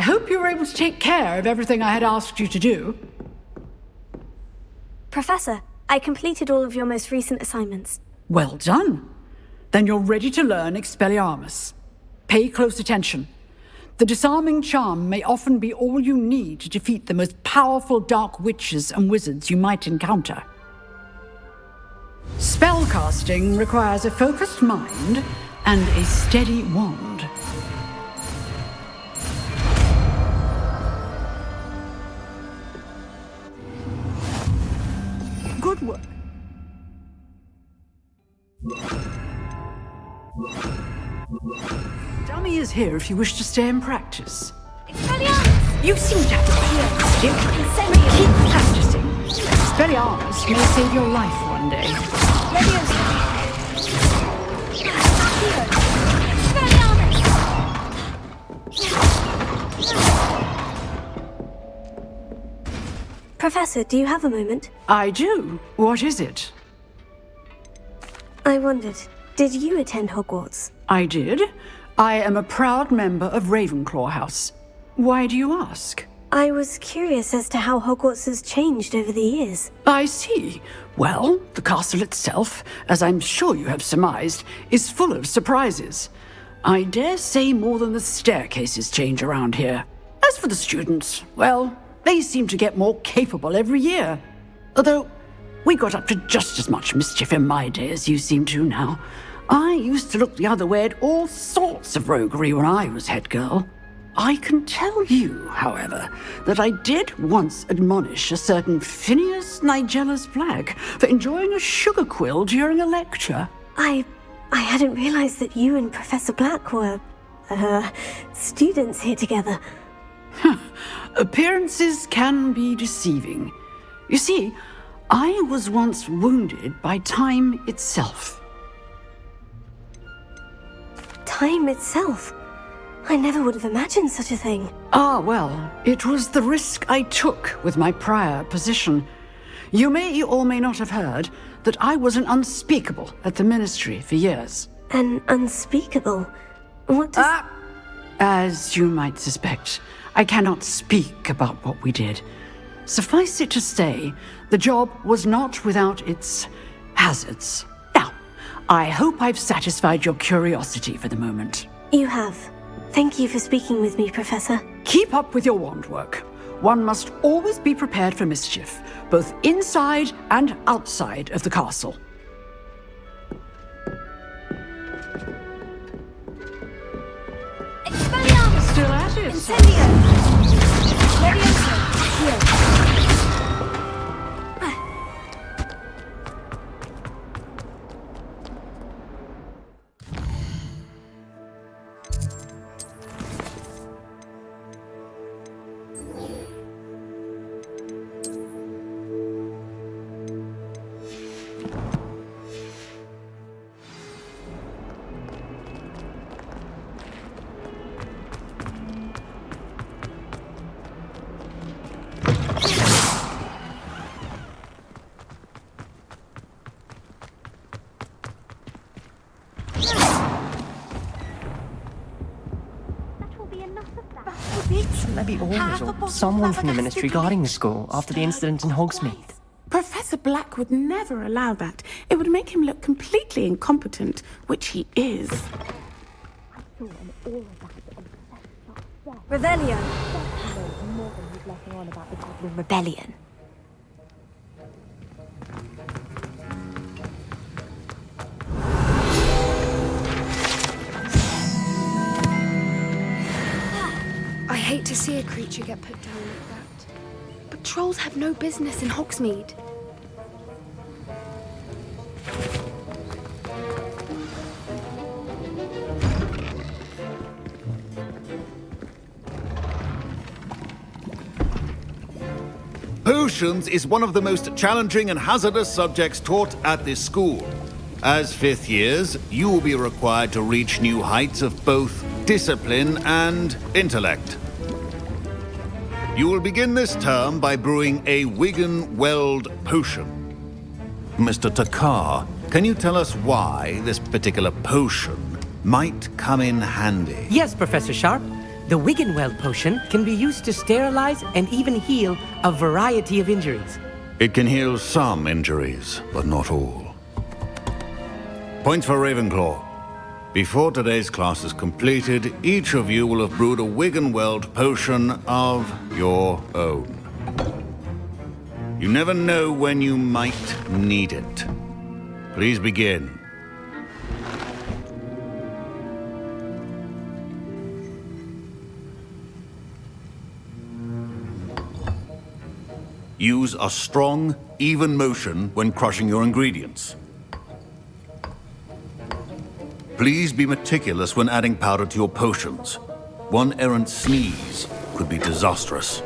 hope you were able to take care of everything I had asked you to do. Professor, I completed all of your most recent assignments. Well done. Then you're ready to learn Expelliarmus. Pay close attention. The disarming charm may often be all you need to defeat the most powerful dark witches and wizards you might encounter. Spellcasting requires a focused mind and a steady wand. Good work. Dummy is here if you wish to stay and practice. You seem to have the right stick. Keep practicing. Expelliarmus may save your life one day. Professor, do you have a moment? I do. What is it? I wondered, did you attend Hogwarts? I did. I am a proud member of Ravenclaw House. Why do you ask? I was curious as to how Hogwarts has changed over the years. I see. Well, the castle itself, as I'm sure you have surmised, is full of surprises. I dare say more than the staircases change around here. As for the students, well, they seem to get more capable every year. Although, we got up to just as much mischief in my day as you seem to now. I used to look the other way at all sorts of roguery when I was head girl. I can tell you, however, that I did once admonish a certain Phineas Nigella's Black for enjoying a sugar quill during a lecture. I hadn't realized that you and Professor Black were, students here together. Appearances can be deceiving. You see, I was once wounded by time itself. Time itself? I never would have imagined such a thing. Ah, well, it was the risk I took with my prior position. You may or may not have heard that I was an unspeakable at the Ministry for years. An unspeakable? What does... As you might suspect, I cannot speak about what we did. Suffice it to say, the job was not without its hazards. Now, I hope I've satisfied your curiosity for the moment. You have. Thank you for speaking with me, Professor. Keep up with your wand work. One must always be prepared for mischief, both inside and outside of the castle. Expelliarmus! Still at it? Incendio! Levioso! Here. Maybe always, or someone from the Ministry guarding the school after the incident in Hogsmeade. Professor Black would never allow that. It would make him look completely incompetent, which he is. Revelio. Rebellion. I hate to see a creature get put down like that. But trolls have no business in Hogsmeade. Potions is one of the most challenging and hazardous subjects taught at this school. As fifth years, you will be required to reach new heights of both discipline and intellect. You will begin this term by brewing a Wigan-Weld potion. Mr. Takar, can you tell us why this particular potion might come in handy? Yes, Professor Sharp. The Wiggenweld potion can be used to sterilize and even heal a variety of injuries. It can heal some injuries, but not all. Points for Ravenclaw. Before today's class is completed, each of you will have brewed a Wiggenweld potion of your own. You never know when you might need it. Please begin. Use a strong, even motion when crushing your ingredients. Please be meticulous when adding powder to your potions. One errant sneeze could be disastrous.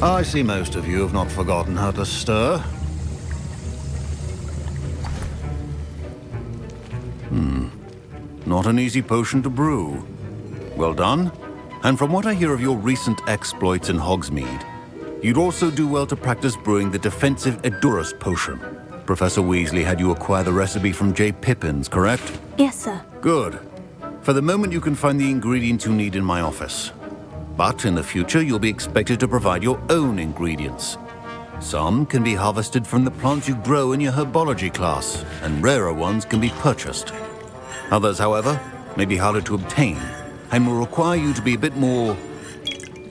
I see most of you have not forgotten how to stir. Not an easy potion to brew. Well done. And from what I hear of your recent exploits in Hogsmeade, you'd also do well to practice brewing the defensive Edurus potion. Professor Weasley had you acquire the recipe from J. Pippin's, correct? Yes, sir. Good. For the moment, you can find the ingredients you need in my office. But in the future, you'll be expected to provide your own ingredients. Some can be harvested from the plants you grow in your herbology class, and rarer ones can be purchased. Others, however, may be harder to obtain, and will require you to be a bit more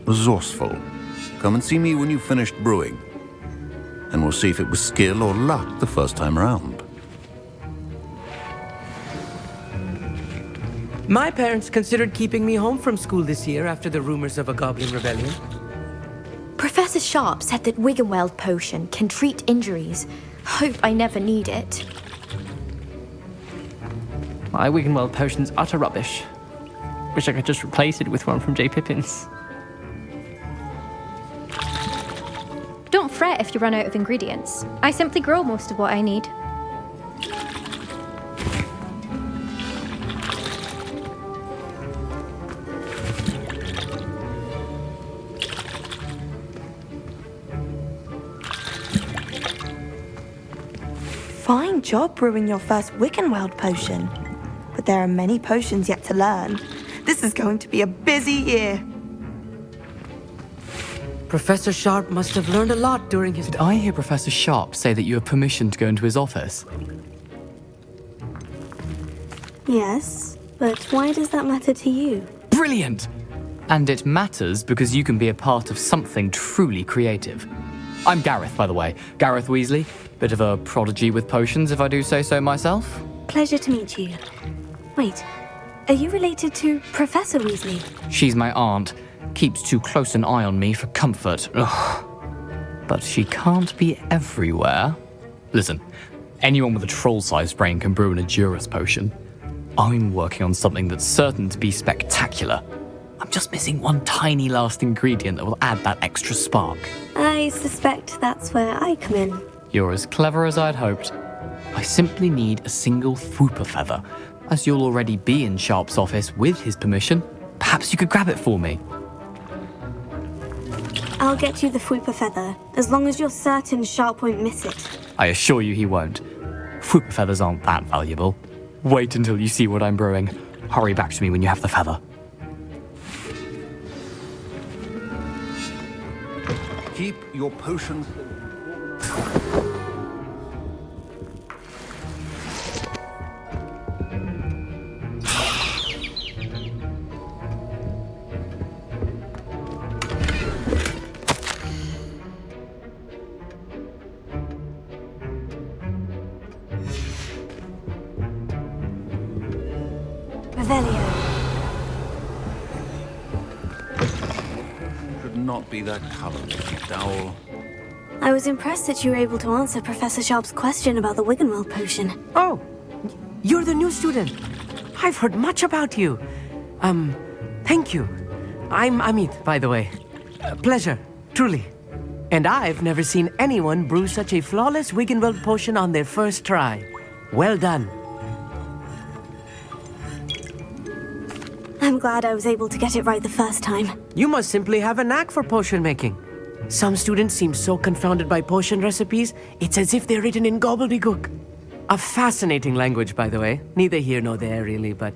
resourceful. Come and see me when you've finished brewing, and we'll see if it was skill or luck the first time around. My parents considered keeping me home from school this year after the rumors of a goblin rebellion. Professor Sharp said that Wiggenweld potion can treat injuries. Hope I never need it. My Wiggenweld potion's utter rubbish. Wish I could just replace it with one from J. Pippin's. Don't fret if you run out of ingredients. I simply grow most of what I need. Fine job brewing your first Wiggenweld potion. But there are many potions yet to learn. This is going to be a busy year. Professor Sharp must have learned a lot during his... Did I hear Professor Sharp say that you have permission to go into his office? Yes, but why does that matter to you? Brilliant! And it matters because you can be a part of something truly creative. I'm Gareth, by the way. Gareth Weasley. Bit of a prodigy with potions, if I do say so myself. Pleasure to meet you. Wait, are you related to Professor Weasley? She's my aunt. Keeps too close an eye on me for comfort. Ugh. But she can't be everywhere. Listen, anyone with a troll-sized brain can brew an Edurus potion. I'm working on something that's certain to be spectacular. I'm just missing one tiny last ingredient that will add that extra spark. I suspect that's where I come in. You're as clever as I'd hoped. I simply need a single Fwooper feather. As you'll already be in Sharp's office with his permission, perhaps you could grab it for me. I'll get you the Fwooper feather, as long as you're certain Sharp won't miss it. I assure you he won't. Fwooper feathers aren't that valuable. Wait until you see what I'm brewing. Hurry back to me when you have the feather. Keep your potions... Should not be that color, Dowell. I was impressed that you were able to answer Professor Sharp's question about the Wiggenweld potion. Oh, you're the new student. I've heard much about you. Thank you. I'm Amit, by the way. Pleasure, truly. And I've never seen anyone brew such a flawless Wiggenweld potion on their first try. Well done. I'm glad I was able to get it right the first time. You must simply have a knack for potion making. Some students seem so confounded by potion recipes, it's as if they're written in gobbledygook. A fascinating language, by the way. Neither here nor there, really, but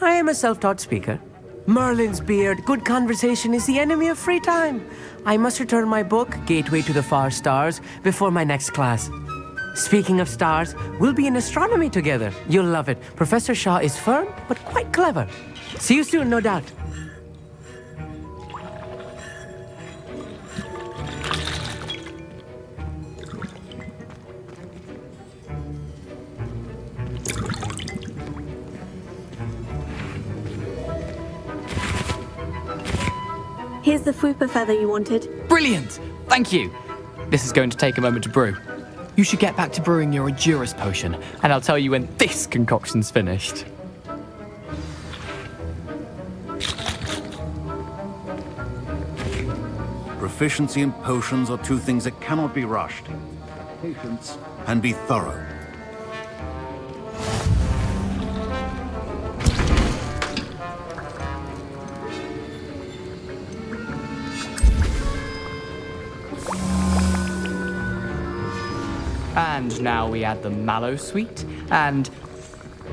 I am a self-taught speaker. Merlin's beard, good conversation is the enemy of free time. I must return my book, Gateway to the Far Stars, before my next class. Speaking of stars, we'll be in astronomy together. You'll love it. Professor Shaw is firm, but quite clever. See you soon, no doubt. Here's the Fupa feather you wanted. Brilliant! Thank you! This is going to take a moment to brew. You should get back to brewing your Edurus potion, and I'll tell you when this concoction's finished. Proficiency in potions are two things that cannot be rushed. Patience and be thorough. And now we add the mallow sweet, and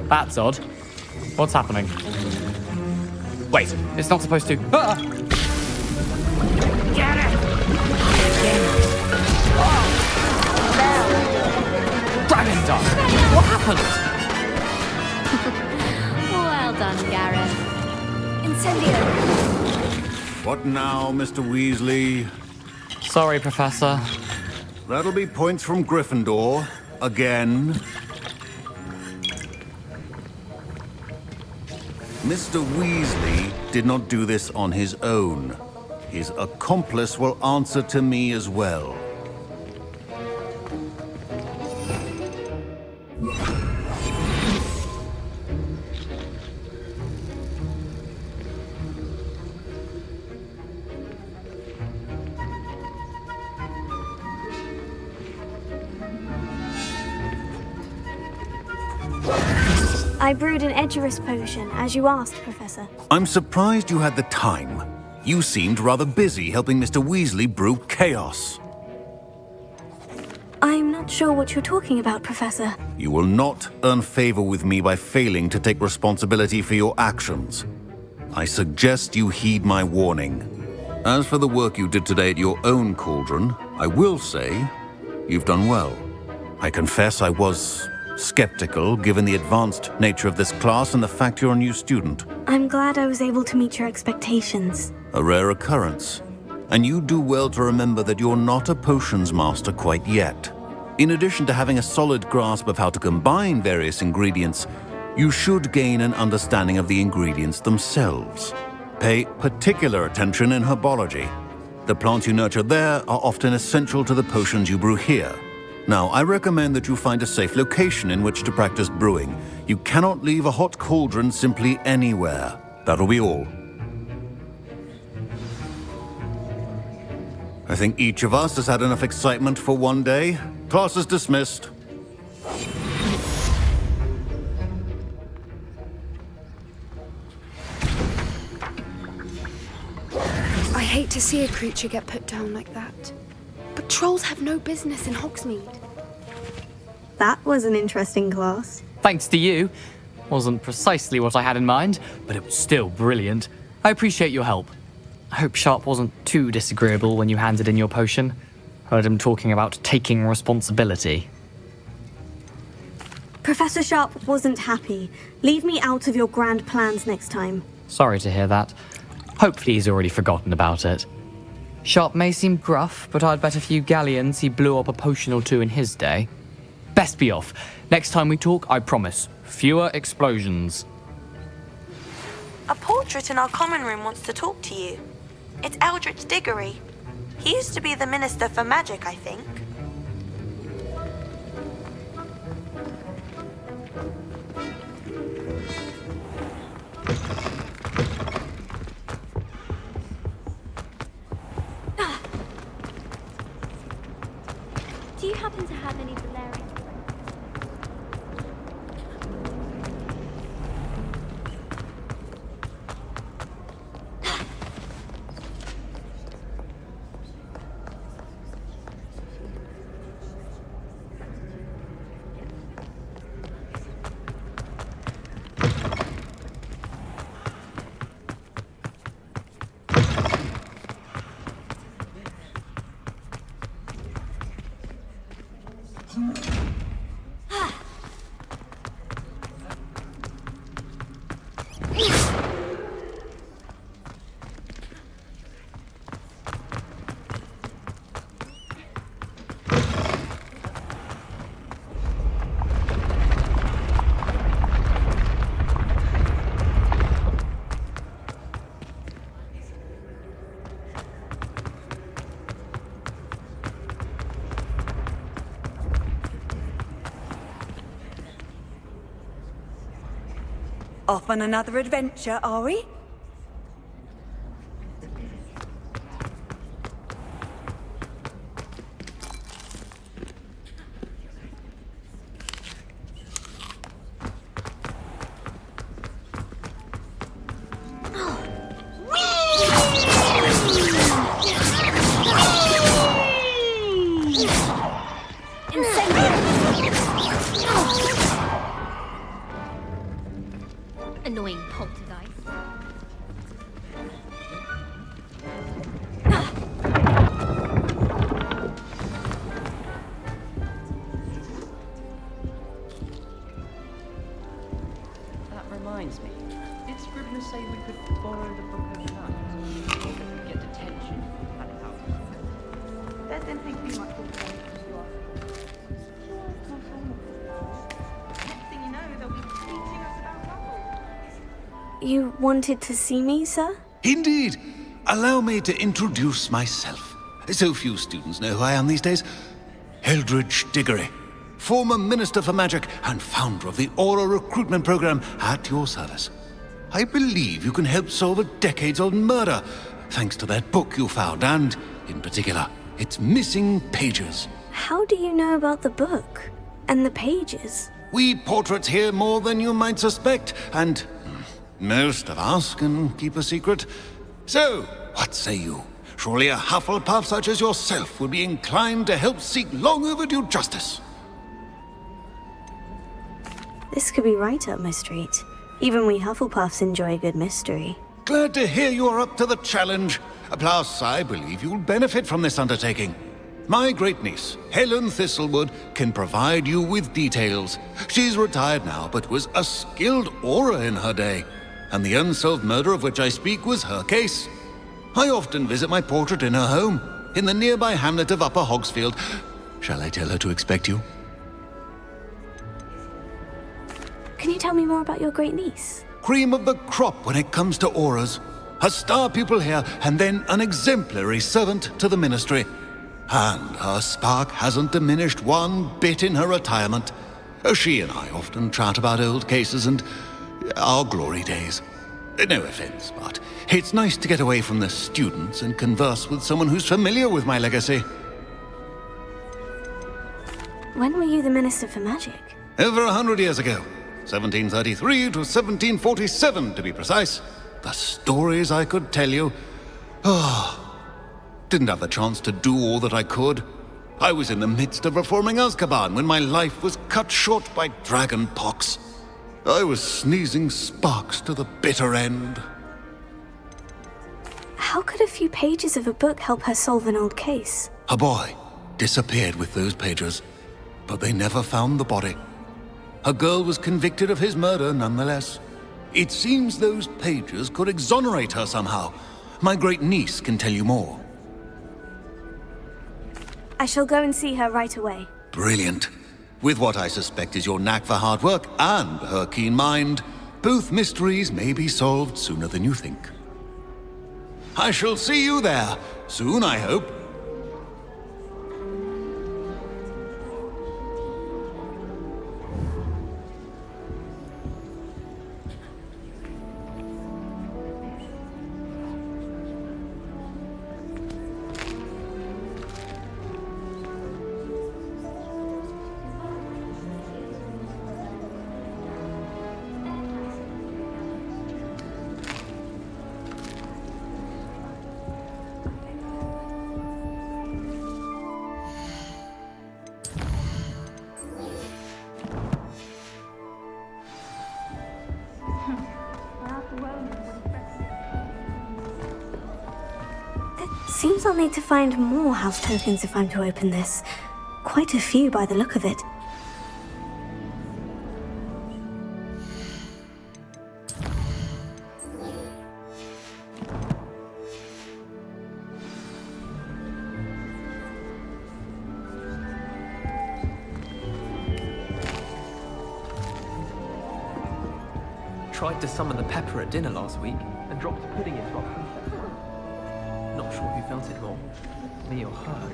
that's odd. What's happening? Wait, it's not supposed to. Ah! Get it! Dragon Dog! What happened? Well done, Gareth. Incendio! What now, Mr. Weasley? Sorry, Professor. That'll be points from Gryffindor. Again. Mr. Weasley did not do this on his own. His accomplice will answer to me as well. I brewed an Edurus potion, as you asked, Professor. I'm surprised you had the time. You seemed rather busy helping Mr. Weasley brew chaos. I'm not sure what you're talking about, Professor. You will not earn favor with me by failing to take responsibility for your actions. I suggest you heed my warning. As for the work you did today at your own cauldron, I will say you've done well. I confess I was skeptical, given the advanced nature of this class and the fact you're a new student. I'm glad I was able to meet your expectations. A rare occurrence. And you do well to remember that you're not a potions master quite yet. In addition to having a solid grasp of how to combine various ingredients, you should gain an understanding of the ingredients themselves. Pay particular attention in herbology. The plants you nurture there are often essential to the potions you brew here. Now, I recommend that you find a safe location in which to practice brewing. You cannot leave a hot cauldron simply anywhere. That'll be all. I think each of us has had enough excitement for one day. Class is dismissed. I hate to see a creature get put down like that. But trolls have no business in Hogsmeade. That was an interesting class. Thanks to you. Wasn't precisely what I had in mind, but it was still brilliant. I appreciate your help. I hope Sharp wasn't too disagreeable when you handed in your potion. Heard him talking about taking responsibility. Professor Sharp wasn't happy. Leave me out of your grand plans next time. Sorry to hear that. Hopefully he's already forgotten about it. Sharp may seem gruff, but I'd bet a few galleons he blew up a potion or two in his day. Best be off. Next time we talk, I promise, fewer explosions. A portrait in our common room wants to talk to you. It's Eldritch Diggory. He used to be the Minister for Magic, I think. you happen to have any Valerian friends? Off on another adventure, are we? Annoying poltergeist. That reminds me. Did Scribner say we could borrow the book overnight? Or that we'd get detention if we had it out? There didn't think too much of it. Next thing you know, they'll be teaching us about bubbles. You wanted to see me, sir? Indeed. Allow me to introduce myself. So few students know who I am these days. Eldridge Diggory, former Minister for Magic and founder of the Aura Recruitment Program, at your service. I believe you can help solve a decades-old murder, thanks to that book you found, and, in particular, its missing pages. How do you know about the book? And the pages? We portraits hear more than you might suspect, and most of us can keep a secret. So, what say you? Surely a Hufflepuff such as yourself would be inclined to help seek long overdue justice. This could be right up my street. Even we Hufflepuffs enjoy a good mystery. Glad to hear you are up to the challenge. Plus, I believe you'll benefit from this undertaking. My great-niece, Helen Thistlewood, can provide you with details. She's retired now, but was a skilled aura in her day. And the unsolved murder of which I speak was her case. I often visit my portrait in her home, in the nearby hamlet of Upper Hogsfield. Shall I tell her to expect you? Can you tell me more about your great-niece? Cream of the crop when it comes to auras. A star pupil here, and then an exemplary servant to the ministry. And her spark hasn't diminished one bit in her retirement. She and I often chat about old cases and our glory days. No offense, but it's nice to get away from the students and converse with someone who's familiar with my legacy. When were you the Minister for Magic? Over 100 years ago. 1733 to 1747, to be precise. The stories I could tell you. Didn't have the chance to do all that I could. I was in the midst of reforming Azkaban when my life was cut short by dragon pox. I was sneezing sparks to the bitter end. How could a few pages of a book help her solve an old case? A boy disappeared with those pages, but they never found the body. A girl was convicted of his murder nonetheless. It seems those pages could exonerate her somehow. My great-niece can tell you more. I shall go and see her right away. Brilliant. With what I suspect is your knack for hard work and her keen mind, both mysteries may be solved sooner than you think. I shall see you there, soon I hope. Seems I'll need to find more house tokens if I'm to open this. Quite a few by the look of it. Tried to summon the pepper at dinner last week and dropped a pudding into our princess. Not sure who felt it more, me or her.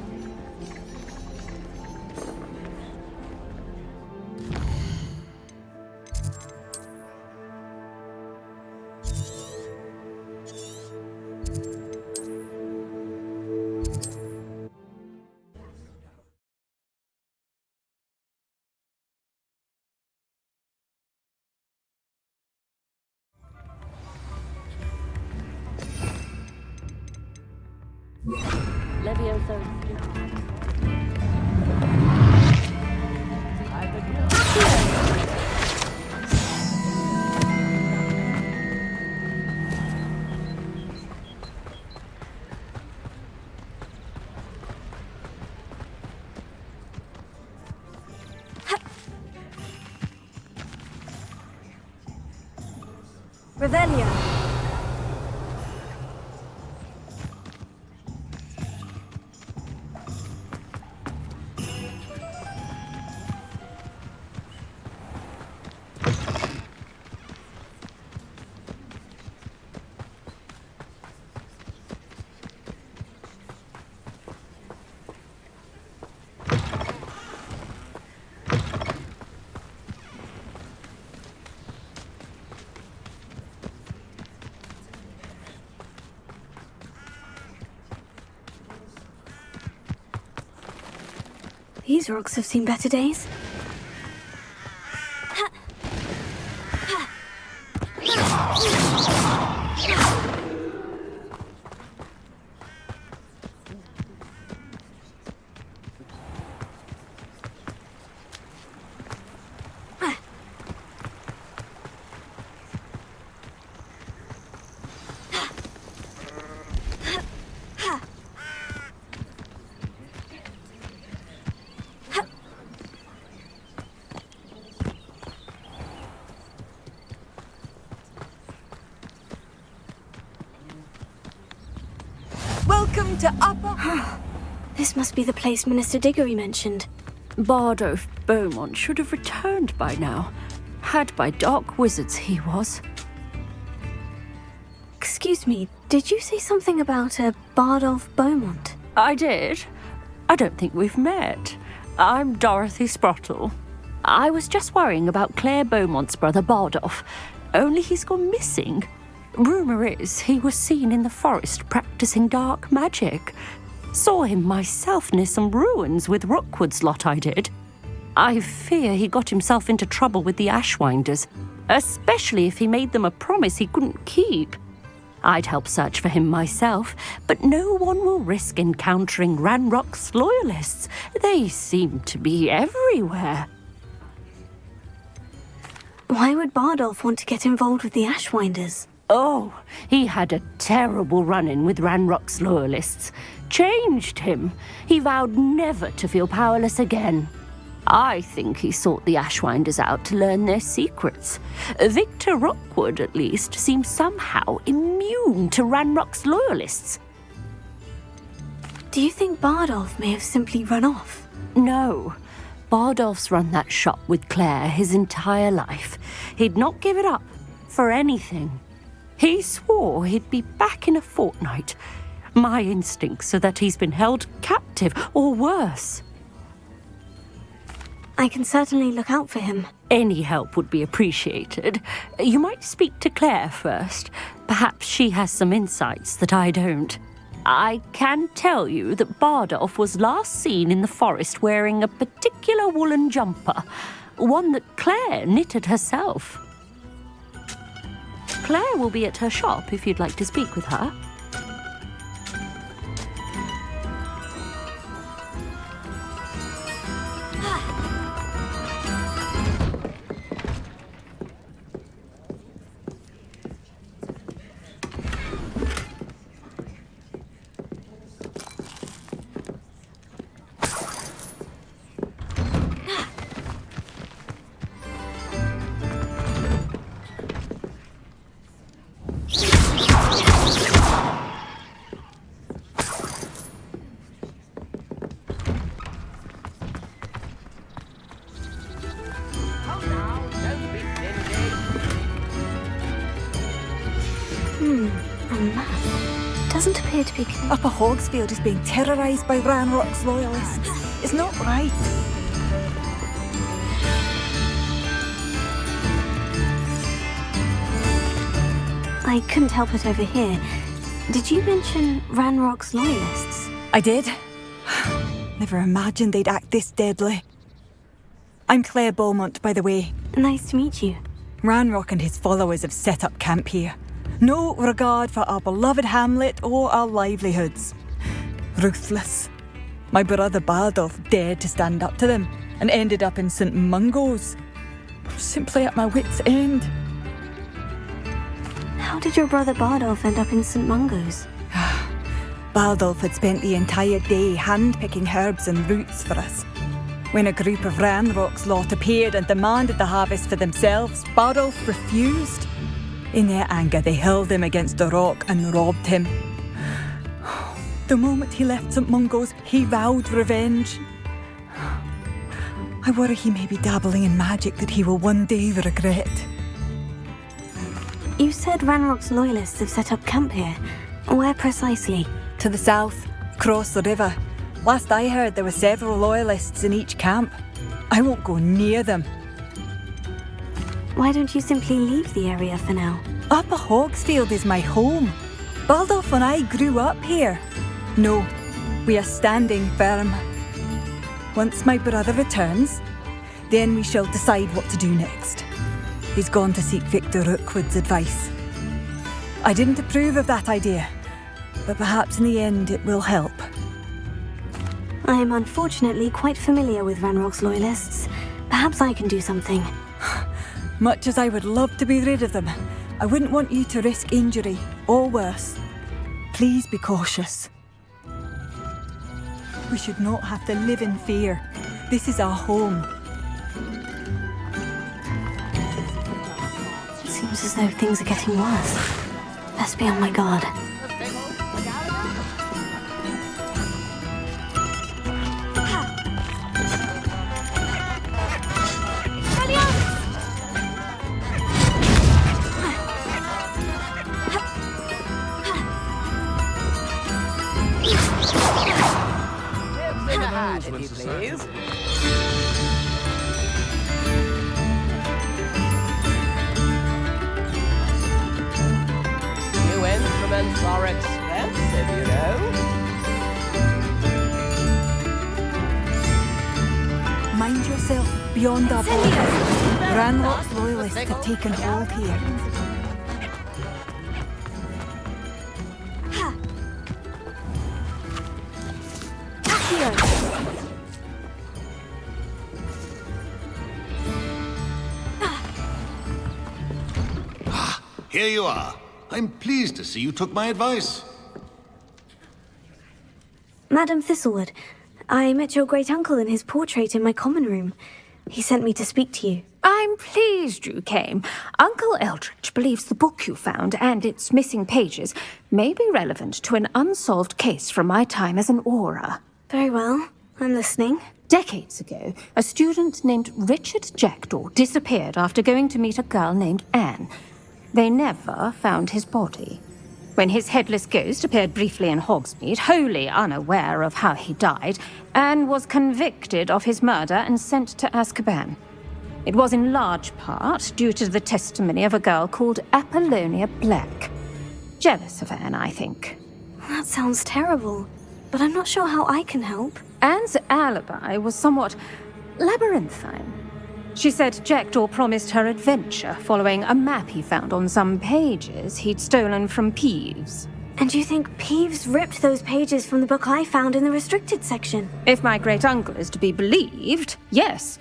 Revelio. These rocks have seen better days. Welcome to Upper... This must be the place Minister Diggory mentioned. Bardolph Beaumont should have returned by now. Had by dark wizards he was. Excuse me, did you say something about a Bardolph Beaumont? I did. I don't think we've met. I'm Dorothy Sprottle. I was just worrying about Claire Beaumont's brother Bardolph, only he's gone missing. Rumour is he was seen in the forest practicing dark magic. Saw him myself near some ruins with Rookwood's lot I did. I fear he got himself into trouble with the Ashwinders, especially if he made them a promise he couldn't keep. I'd help search for him myself, but no one will risk encountering Ranrock's loyalists. They seem to be everywhere. Why would Bardolph want to get involved with the Ashwinders? Oh, he had a terrible run-in with Ranrock's loyalists. Changed him. He vowed never to feel powerless again. I think he sought the Ashwinders out to learn their secrets. Victor Rookwood, at least, seems somehow immune to Ranrock's loyalists. Do you think Bardolph may have simply run off? No. Bardolph's run that shop with Claire his entire life. He'd not give it up for anything. He swore he'd be back in a fortnight. My instincts are that he's been held captive, or worse. I can certainly look out for him. Any help would be appreciated. You might speak to Claire first. Perhaps she has some insights that I don't. I can tell you that Bardolph was last seen in the forest wearing a particular woolen jumper, one that Claire knitted herself. Claire will be at her shop if you'd like to speak with her. doesn't appear to be... Upper Hogsfield is being terrorised by Ranrock's loyalists. It's not right. I couldn't help it over here. Did you mention Ranrock's loyalists? I did. Never imagined they'd act this deadly. I'm Claire Beaumont, by the way. Nice to meet you. Ranrock and his followers have set up camp here. No regard for our beloved hamlet or our livelihoods. Ruthless. My brother Bardolph dared to stand up to them and ended up in St. Mungo's. I'm simply at my wit's end. How did your brother Bardolph end up in St. Mungo's? Bardolph had spent the entire day hand-picking herbs and roots for us. When a group of Ranrock's lot appeared and demanded the harvest for themselves, Bardolph refused. In their anger, they hurled him against a rock and robbed him. The moment he left St. Mungo's, he vowed revenge. I worry he may be dabbling in magic that he will one day regret. You said Ranrock's loyalists have set up camp here. Where precisely? To the south, across the river. Last I heard, there were several loyalists in each camp. I won't go near them. Why don't you simply leave the area for now? Upper Hogsfield is my home. Bardolph and I grew up here. No, we are standing firm. Once my brother returns, then we shall decide what to do next. He's gone to seek Victor Rookwood's advice. I didn't approve of that idea, but perhaps in the end it will help. I am unfortunately quite familiar with Ranrock's loyalists. Perhaps I can do something. Much as I would love to be rid of them, I wouldn't want you to risk injury, or worse. Please be cautious. We should not have to live in fear. This is our home. It seems as though things are getting worse. Best be on my guard. If you please. New instruments are expensive, you know. Mind yourself beyond our borders. Ranrock's loyalists have taken hold here. Here you are. I'm pleased to see you took my advice. Madam Thistlewood, I met your great-uncle in his portrait in my common room. He sent me to speak to you. I'm pleased you came. Uncle Eldridge believes the book you found and its missing pages may be relevant to an unsolved case from my time as an aura. Very well. I'm listening. Decades ago, a student named Richard Jackdaw disappeared after going to meet a girl named Anne. They never found his body. When his headless ghost appeared briefly in Hogsmeade, wholly unaware of how he died, Anne was convicted of his murder and sent to Azkaban. It was in large part due to the testimony of a girl called Apollonia Black. Jealous of Anne, I think. That sounds terrible, but I'm not sure how I can help. Anne's alibi was somewhat labyrinthine. She said Jackdaw promised her adventure following a map he found on some pages he'd stolen from Peeves. And you think Peeves ripped those pages from the book I found in the restricted section? If my great-uncle is to be believed, yes.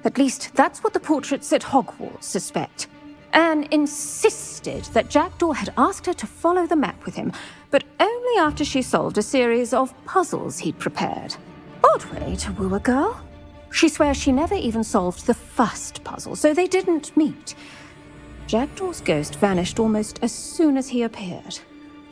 At least that's what the portraits at Hogwarts suspect. Anne insisted that Jackdaw had asked her to follow the map with him, but only after she solved a series of puzzles he'd prepared. Odd way to woo a girl. She swears she never even solved the first puzzle, so they didn't meet. Jackdaw's ghost vanished almost as soon as he appeared.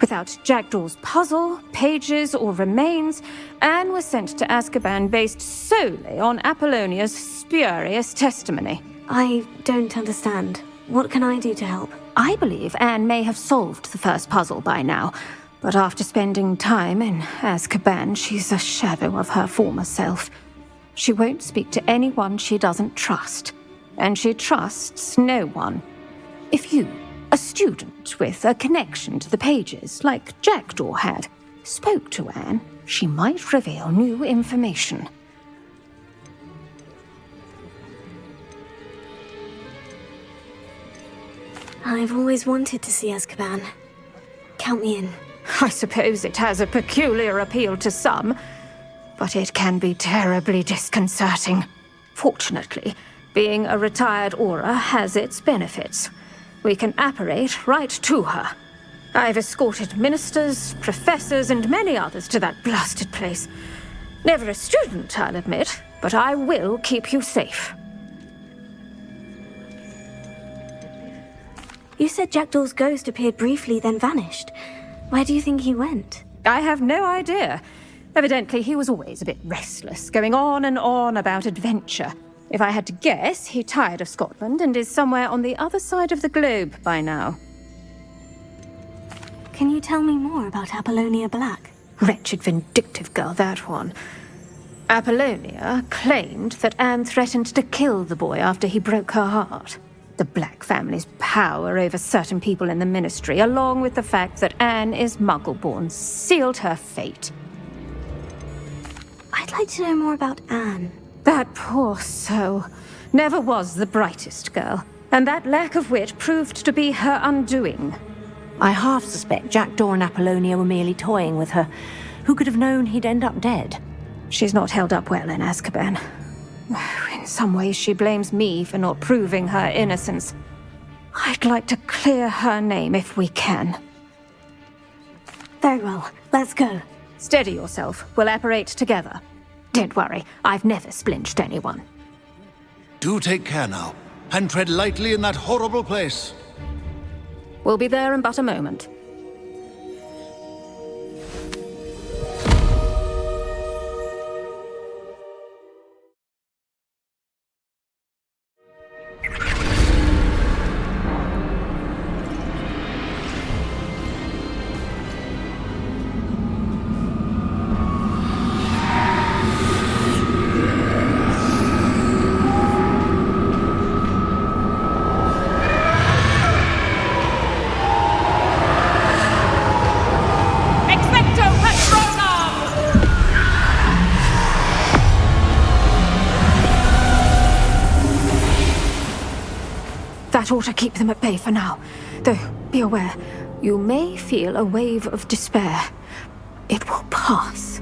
Without Jackdaw's puzzle, pages, or remains, Anne was sent to Azkaban based solely on Apollonia's spurious testimony. I don't understand. What can I do to help? I believe Anne may have solved the first puzzle by now, But after spending time in Azkaban, she's a shadow of her former self. She won't speak to anyone she doesn't trust, and she trusts no one. If you, a student with a connection to the pages, like Jackdaw had, spoke to Anne, she might reveal new information. I've always wanted to see Azkaban. Count me in. I suppose it has a peculiar appeal to some, but it can be terribly disconcerting. Fortunately, being a retired Auror has its benefits. We can apparate right to her. I've escorted ministers, professors, and many others to that blasted place. Never a student, I'll admit, but I will keep you safe. You said Jackdaw's ghost appeared briefly, then vanished. Where do you think he went? I have no idea. Evidently, he was always a bit restless, going on and on about adventure. If I had to guess, he tired of Scotland and is somewhere on the other side of the globe by now. Can you tell me more about Apollonia Black? Wretched, vindictive girl, that one. Apollonia claimed that Anne threatened to kill the boy after he broke her heart. The Black family's power over certain people in the Ministry, along with the fact that Anne is Muggle-born, sealed her fate. I'd like to know more about Anne. That poor soul never was the brightest girl, and that lack of wit proved to be her undoing. I half suspect Jackdaw and Apollonia were merely toying with her. Who could have known he'd end up dead? She's not held up well in Azkaban. In some ways, she blames me for not proving her innocence. I'd like to clear her name if we can. Very well. Let's go. Steady yourself. We'll apparate together. Don't worry. I've never splinched anyone. Do take care now, and tread lightly in that horrible place. We'll be there in but a moment. That ought to keep them at bay for now. Though, be aware, you may feel a wave of despair. It will pass.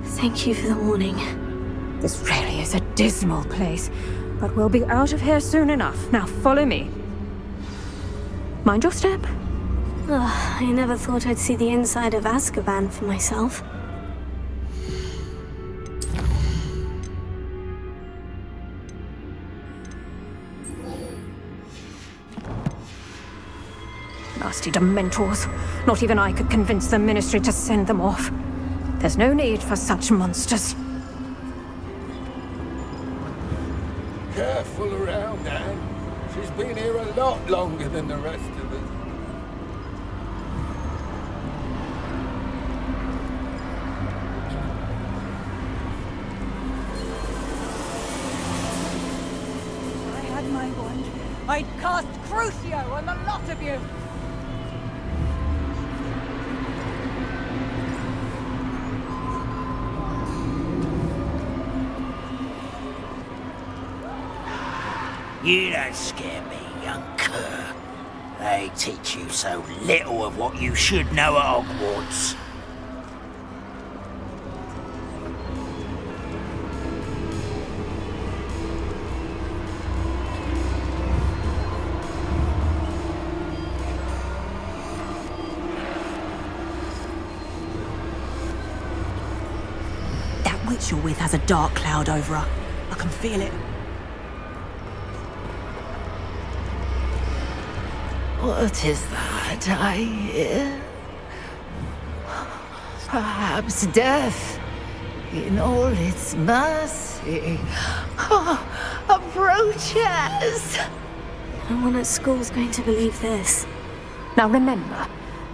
Thank you for the warning. This really is a dismal place, but we'll be out of here soon enough. Now follow me. Mind your step. I never thought I'd see the inside of Azkaban for myself. Nasty Dementors. Not even I could convince the Ministry to send them off. There's no need for such monsters. Careful around, Anne. She's been here a lot longer than the rest of us. I had my wand. I'd cast Crucio on the lot of you. You don't scare me, young cur. They teach you so little of what you should know at Hogwarts. That witch you're with has a dark cloud over her. I can feel it. What is that I hear? Perhaps death, in all its mercy, approaches. No one at school's going to believe this. Now remember,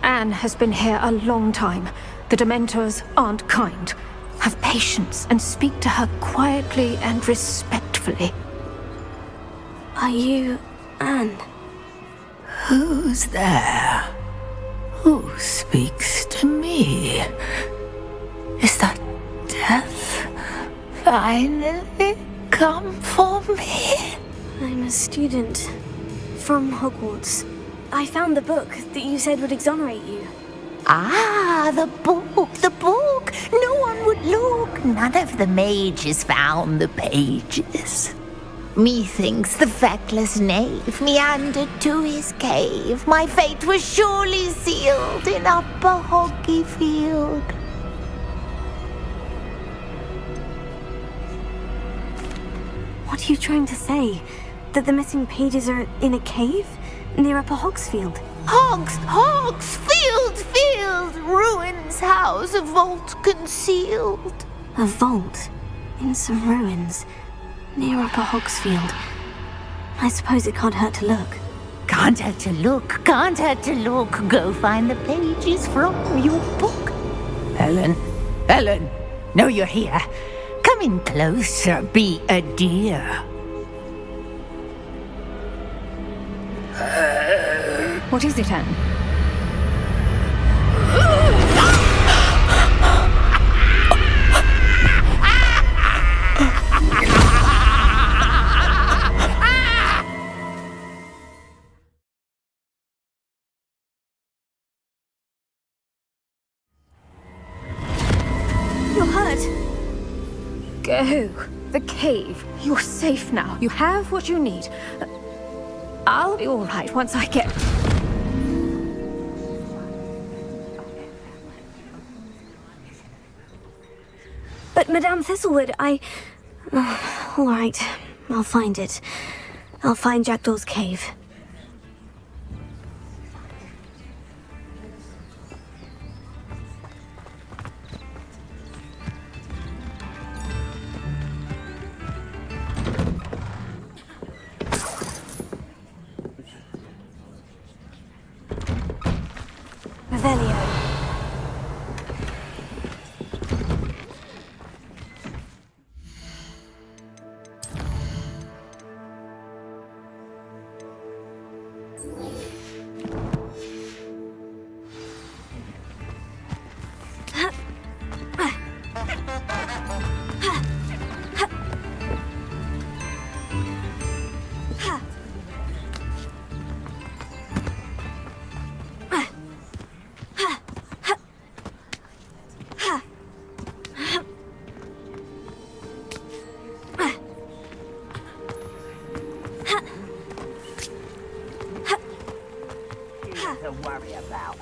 Anne has been here a long time. The Dementors aren't kind. Have patience and speak to her quietly and respectfully. Are you Anne? Who's there? Who speaks to me? Is that death finally come for me? I'm a student from Hogwarts. I found the book that you said would exonerate you. Ah, the book, the book. No one would look. None of the mages found the pages. Methinks the feckless knave meandered to his cave. My fate was surely sealed in Upper Hoggyfield. What are you trying to say? That the missing pages are in a cave near Upper Hogsfield? Field, ruins house, a vault concealed. A vault in some ruins near Upper Hogsfield. I suppose it can't hurt to look. Can't hurt to look, can't hurt to look. Go find the pages from your book. Ellen, know you're here. Come in closer, be a dear. What is it, Anne? You're hurt. Go. The cave. You're safe now. You have what you need. I'll be all right once I get... But Madame Thistlewood, all right, I'll find it. I'll find Jackdaw's cave. Revelio. To worry about.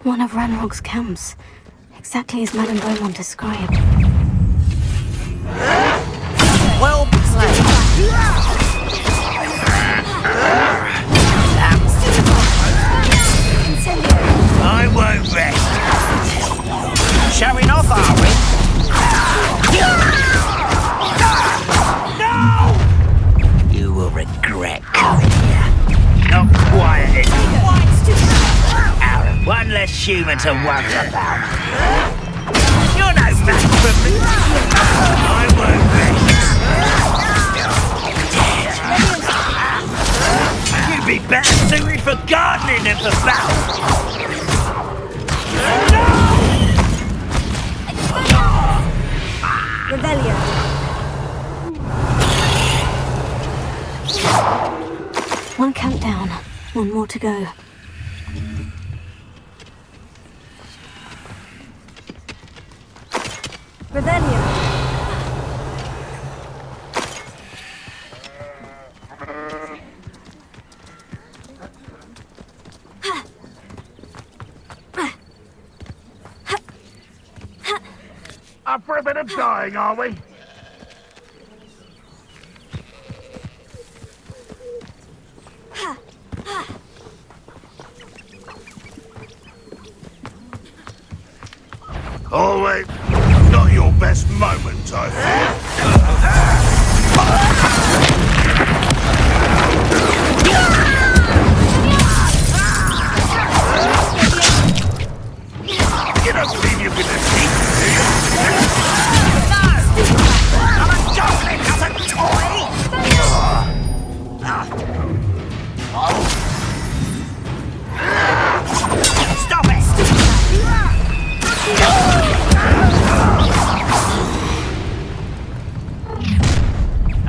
One of Ranrock's camps, exactly as Madame Beaumont described. Well played. I won't rest. Showing off, are we? No! You will regret coming here. Not quiet in here. Aaron, one less human to worry about. You're no match for me. I won't rest. You'd be better suited for gardening than for battle. Revelio. One camp down, one more to go. Revelio. Up for a bit of dying, are we? Always not your best moment, I think. You don't believe you can defeat me? I'm a goblin, not a toy! Stop it!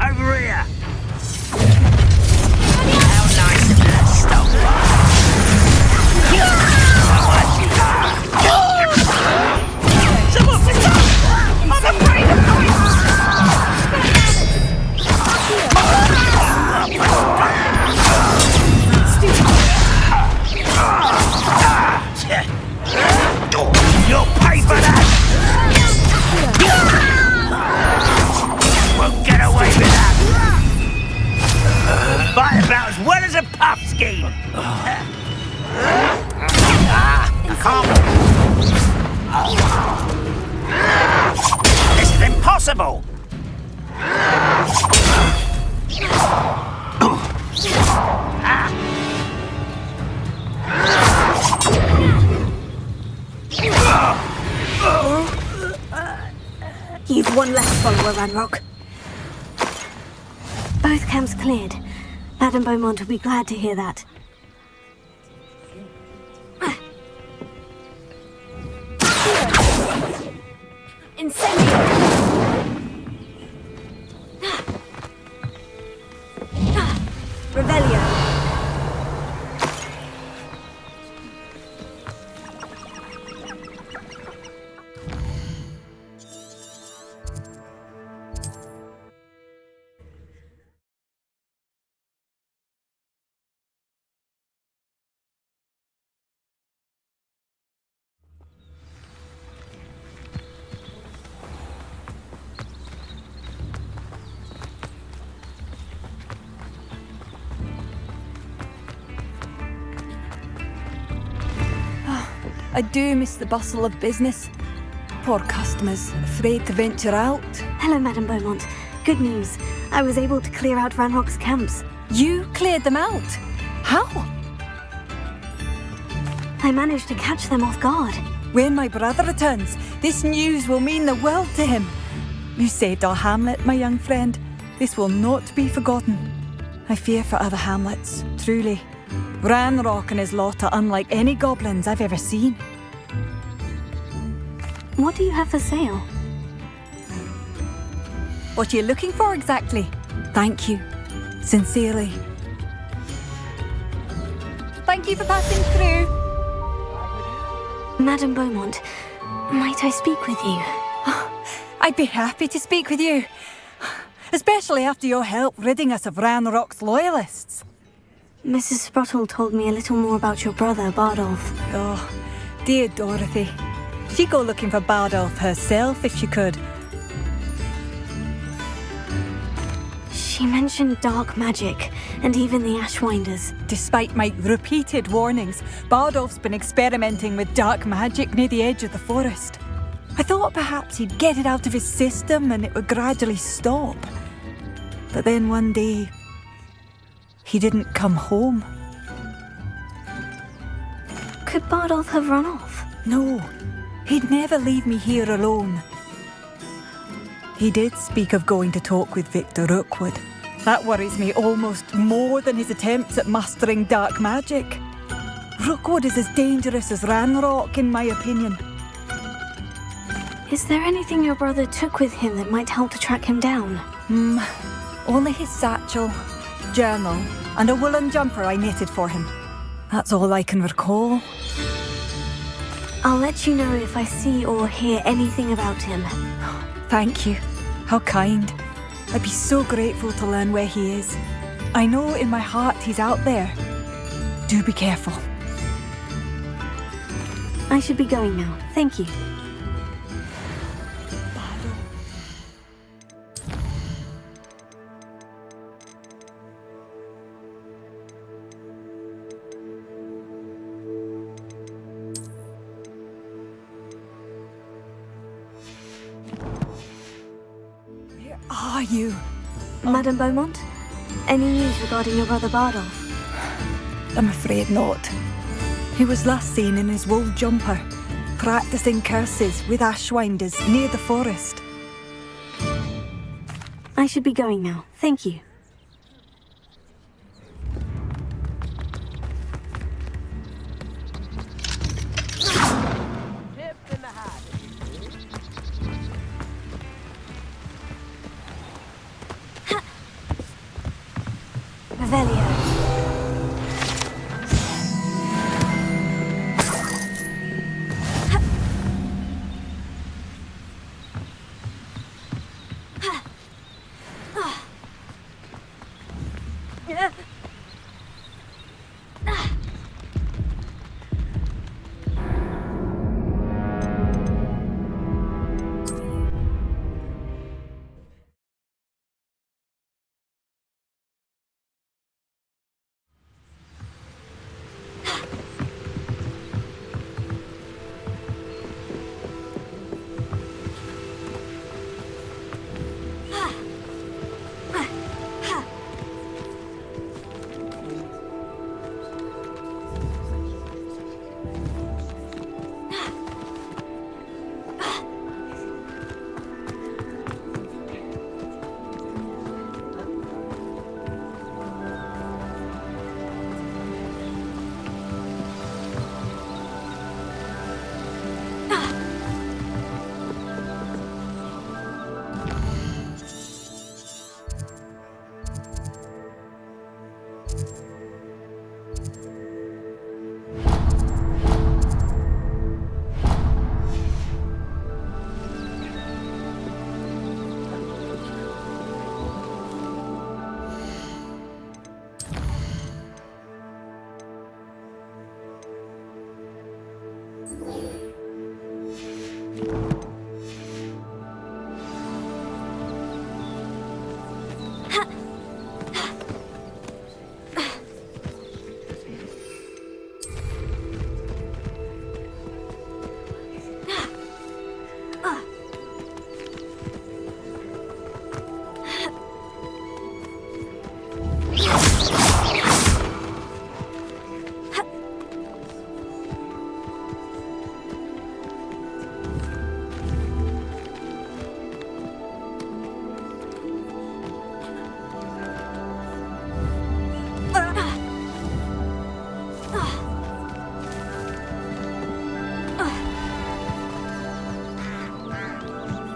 Over here! How nice of you to stop Someone stop! I'm afraid of You'll pay for that! Won't get away with that! Fight about as well as a puff scheme! This is impossible! You've one less follower, Ranrock. Both camps cleared. Madame Beaumont will be glad to hear that. Incendio! Revelio! I do miss the bustle of business. Poor customers, afraid to venture out. Hello, Madame Beaumont. Good news. I was able to clear out Ranrock's camps. You cleared them out? How? I managed to catch them off guard. When my brother returns, this news will mean the world to him. You saved our hamlet, my young friend. This will not be forgotten. I fear for other hamlets, truly. Ranrock and his lot are unlike any goblins I've ever seen. What do you have for sale? What are you looking for exactly? Thank you. Sincerely. Thank you for passing through. Madame Beaumont, might I speak with you? I'd be happy to speak with you. Especially after your help ridding us of Ranrock's loyalists. Mrs. Sprottle told me a little more about your brother, Bardolph. Oh, dear Dorothy. She'd go looking for Bardolph herself if she could. She mentioned dark magic, and even the Ashwinders. Despite my repeated warnings, Bardolph's been experimenting with dark magic near the edge of the forest. I thought perhaps he'd get it out of his system and it would gradually stop. But then one day, he didn't come home. Could Bardolph have run off? No, he'd never leave me here alone. He did speak of going to talk with Victor Rookwood. That worries me almost more than his attempts at mastering dark magic. Rookwood is as dangerous as Ranrock, in my opinion. Is there anything your brother took with him that might help to track him down? Only his satchel, journal, and a woolen jumper I knitted for him. That's all I can recall. I'll let you know if I see or hear anything about him. Thank you. How kind. I'd be so grateful to learn where he is. I know in my heart he's out there. Do be careful. I should be going now. Thank you. you? Madame Beaumont? Any news regarding your brother Bardolph? I'm afraid not. He was last seen in his wool jumper, practicing curses with ashwinders near the forest. I should be going now. Thank you. Revelio.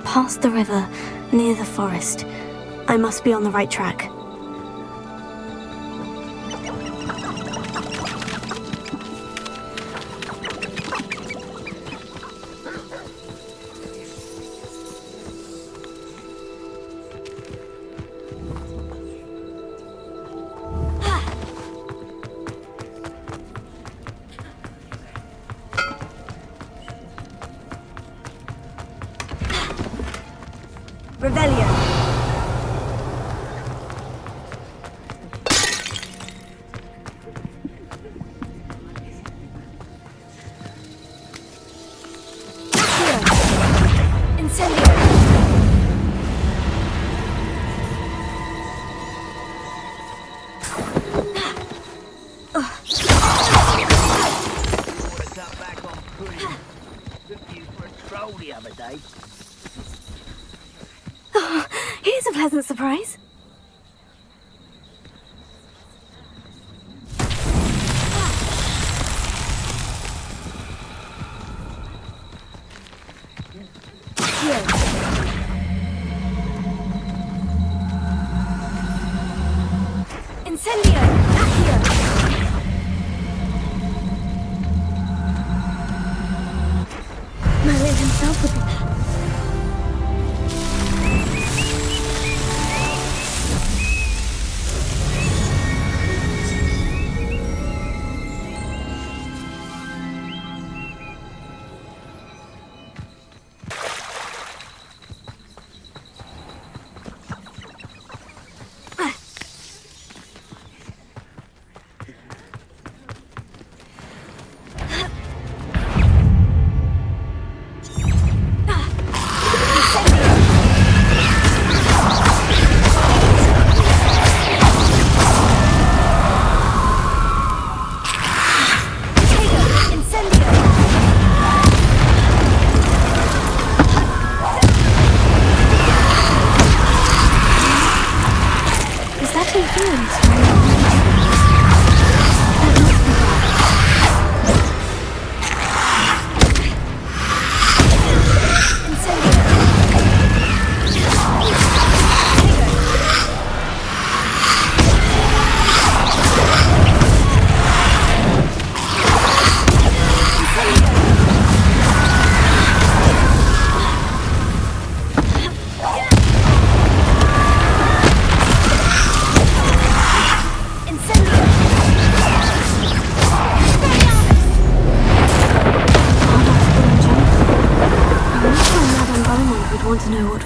Past the river, near the forest. I must be on the right track. Revelio. Incendio. The other day. Oh, here's a pleasant surprise. Incendio! Accio! Merlin himself would be there.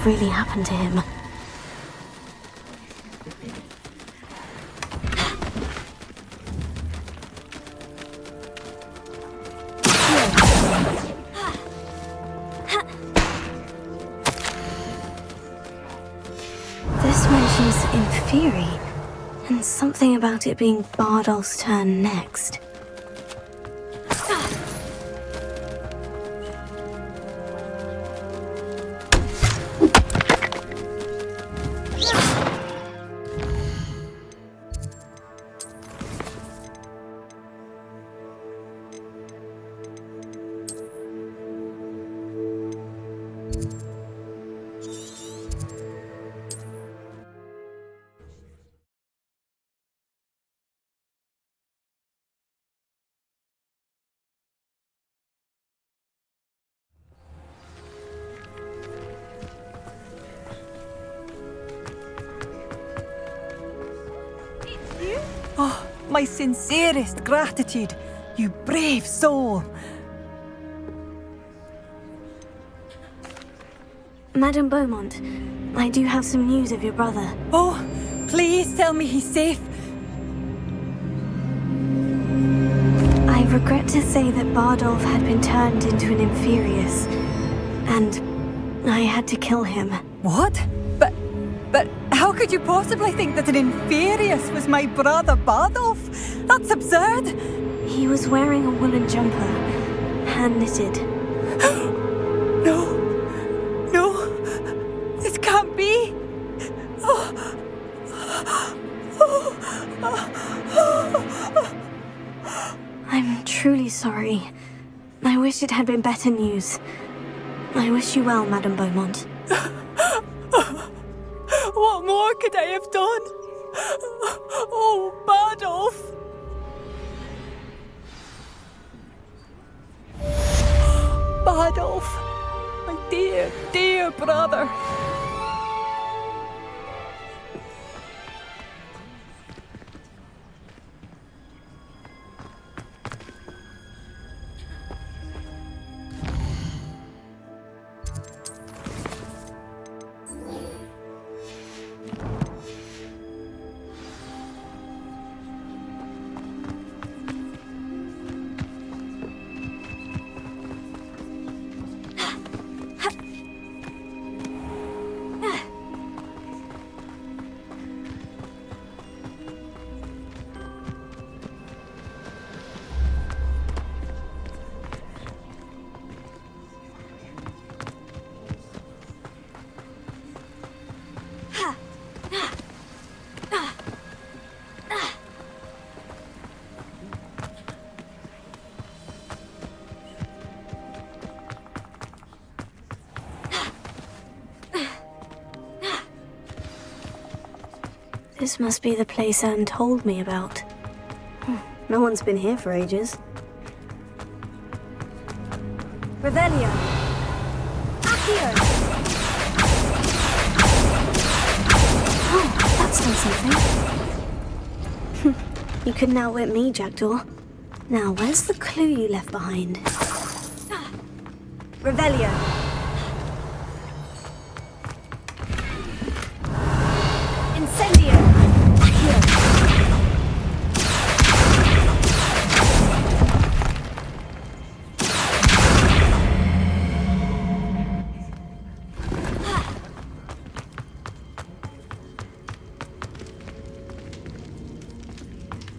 Really happened to him. This mentions Inferi, and something about it being Bardolph's turn next. Oh, my sincerest gratitude, you brave soul. Madame Beaumont, I do have some news of your brother. Oh, please tell me he's safe. I regret to say that Bardolph had been turned into an Inferius, and I had to kill him. What? But how could you possibly think that an Inferius was my brother Bardolph? That's absurd. He was wearing a woolen jumper, hand-knitted. No, this can't be. I'm truly sorry. I wish it had been better news. I wish you well, Madame Beaumont. What more could I have done? Oh, Bardolph! Bardolph! My dear, dear brother! This must be the place Anne told me about. No one's been here for ages. Revelio! Accio! Oh, that's done something. You couldn't outwit me, Jackdaw. Now, where's the clue you left behind? Revelio! Incendio! Accio!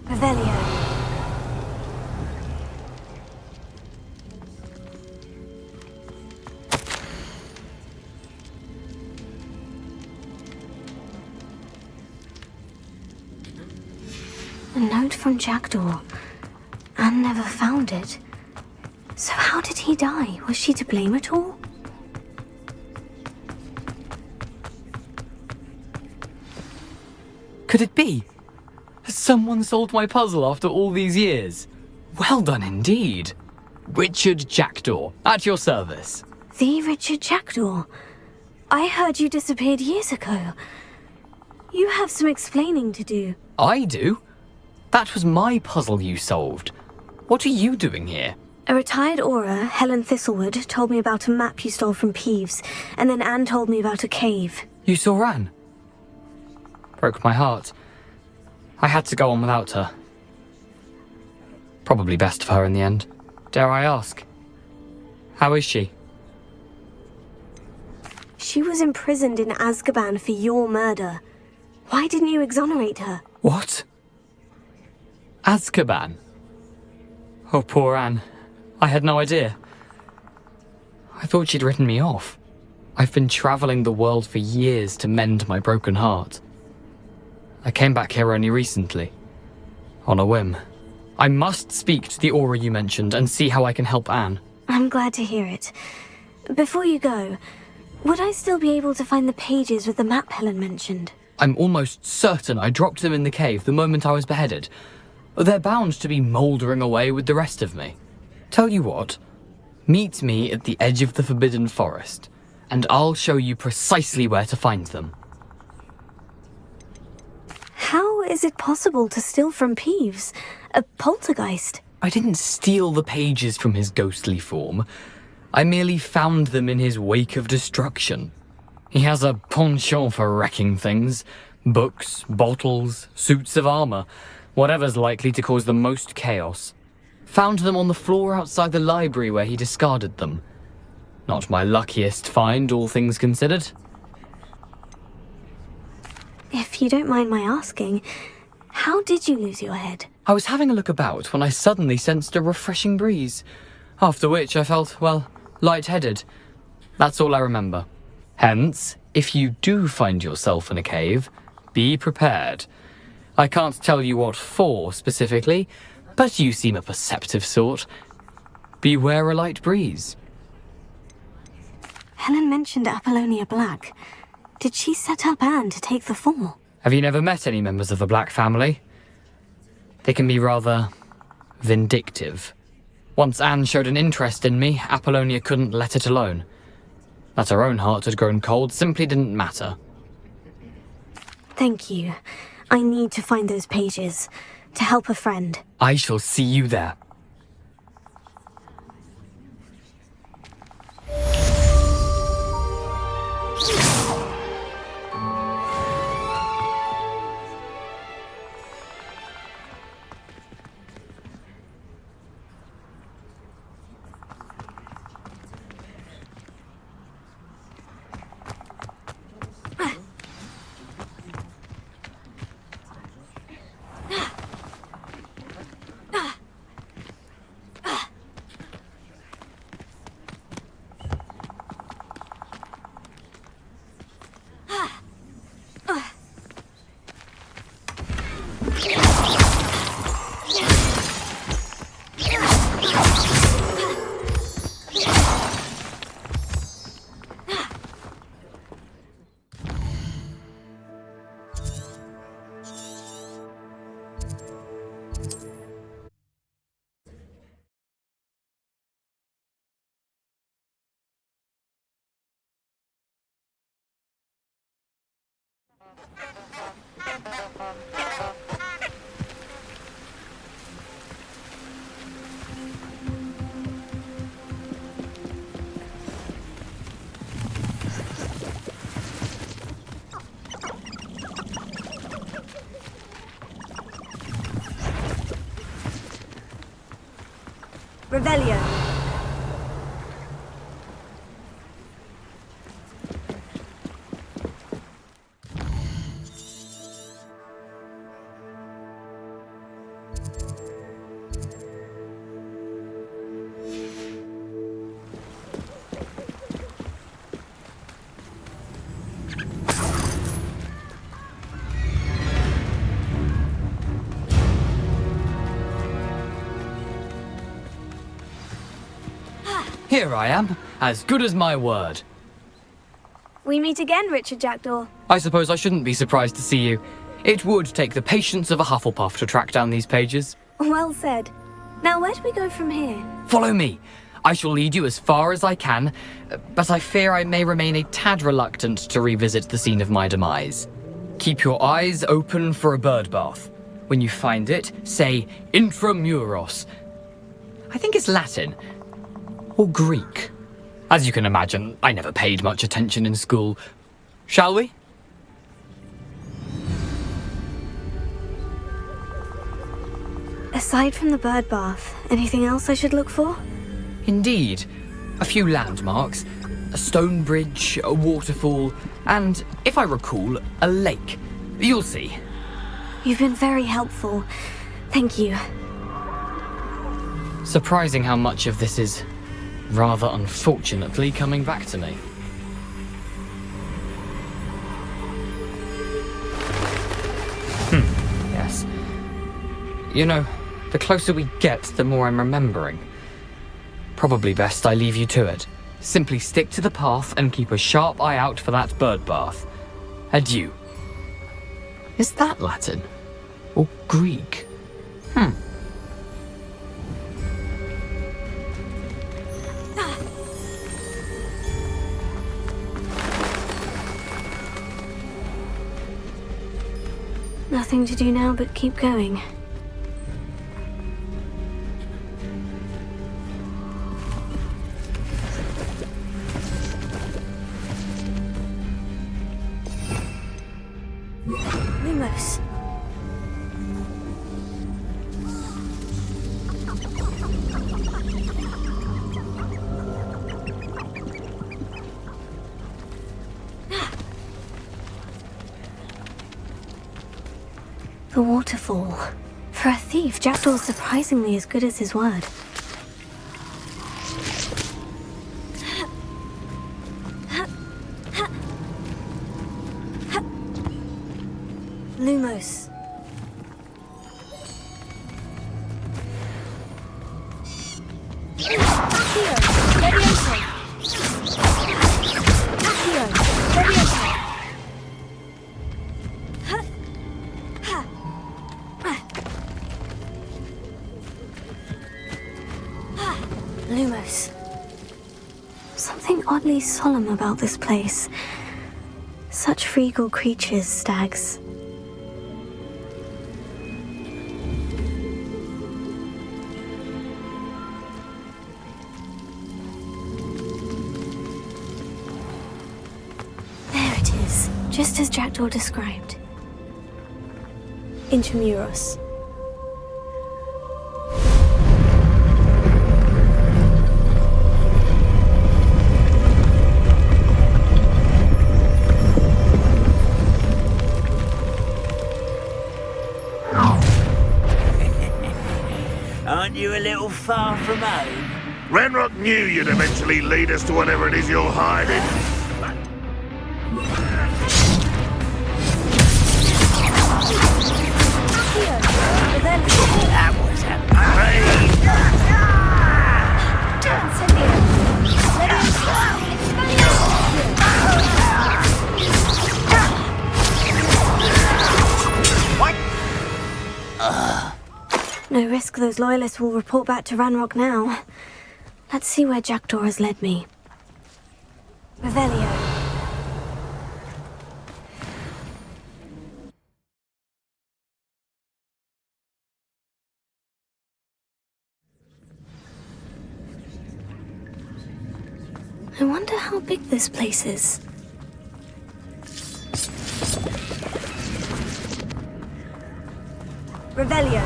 Revelio! A note from Jackdaw. Anne never found it. So how did he die? Was she to blame at all? Could it be? Has someone solved my puzzle after all these years? Well done indeed. Richard Jackdaw, at your service. The Richard Jackdaw? I heard you disappeared years ago. You have some explaining to do. I do? That was my puzzle you solved. What are you doing here? A retired aura, Helen Thistlewood, told me about a map you stole from Peeves, and then Anne told me about a cave. You saw Anne? Broke my heart. I had to go on without her. Probably best for her in the end. Dare I ask? How is she? She was imprisoned in Azkaban for your murder. Why didn't you exonerate her? What? Azkaban? Oh, poor Anne. I had no idea. I thought she'd written me off. I've been traveling the world for years to mend my broken heart. I came back here only recently. On a whim. I must speak to the aura you mentioned and see how I can help Anne. I'm glad to hear it. Before you go, would I still be able to find the pages with the map Helen mentioned? I'm almost certain I dropped them in the cave the moment I was beheaded. They're bound to be mouldering away with the rest of me. Tell you what, meet me at the edge of the Forbidden Forest, and I'll show you precisely where to find them. How is it possible to steal from Peeves? A poltergeist? I didn't steal the pages from his ghostly form. I merely found them in his wake of destruction. He has a penchant for wrecking things. Books, bottles, suits of armor, whatever's likely to cause the most chaos. Found them on the floor outside the library where he discarded them. Not my luckiest find, all things considered. If you don't mind my asking, how did you lose your head? I was having a look about when I suddenly sensed a refreshing breeze. After which I felt, well, lightheaded. That's all I remember. Hence, if you do find yourself in a cave, be prepared. I can't tell you what for specifically, but you seem a perceptive sort. Beware a light breeze. Helen mentioned Apollonia Black. Did she set up Anne to take the fall? Have you never met any members of the Black family? They can be rather vindictive. Once Anne showed an interest in me, Apollonia couldn't let it alone. That her own heart had grown cold simply didn't matter. Thank you. I need to find those pages to help a friend. I shall see you there. Revelio. Here I am, as good as my word. We meet again, Richard Jackdaw. I suppose I shouldn't be surprised to see you. It would take the patience of a Hufflepuff to track down these pages. Well said. Now, where do we go from here? Follow me. I shall lead you as far as I can, but I fear I may remain a tad reluctant to revisit the scene of my demise. Keep your eyes open for a bird bath. When you find it, say intramuros. I think it's Latin. Or Greek. As you can imagine, I never paid much attention in school. Shall we? Aside from the bird bath, anything else I should look for? Indeed. A few landmarks, a stone bridge, a waterfall, and, if I recall, a lake. You'll see. You've been very helpful. Thank you. Surprising how much of this is, rather unfortunately, coming back to me. Yes. You know, the closer we get, the more I'm remembering. Probably best I leave you to it. Simply stick to the path and keep a sharp eye out for that bird bath. Adieu. Is that Latin? Or Greek? Nothing to do now but keep going. Lumos. The waterfall. For a thief, Jackdaw's surprisingly as good as his word. Lumos. Accio! Levioso! Accio! Levioso! Lumos. Something oddly solemn about this place. Such regal creatures, stags. There it is, just as Jackdaw described. Intramuros. Aren't you a little far from home? Ranrock knew you'd eventually lead us to whatever it is you're hiding. That was a pain! What? No risk those loyalists will report back to Ranrock now. Let's see where Jackdaw has led me. Revelio. I wonder how big this place is. Revelio.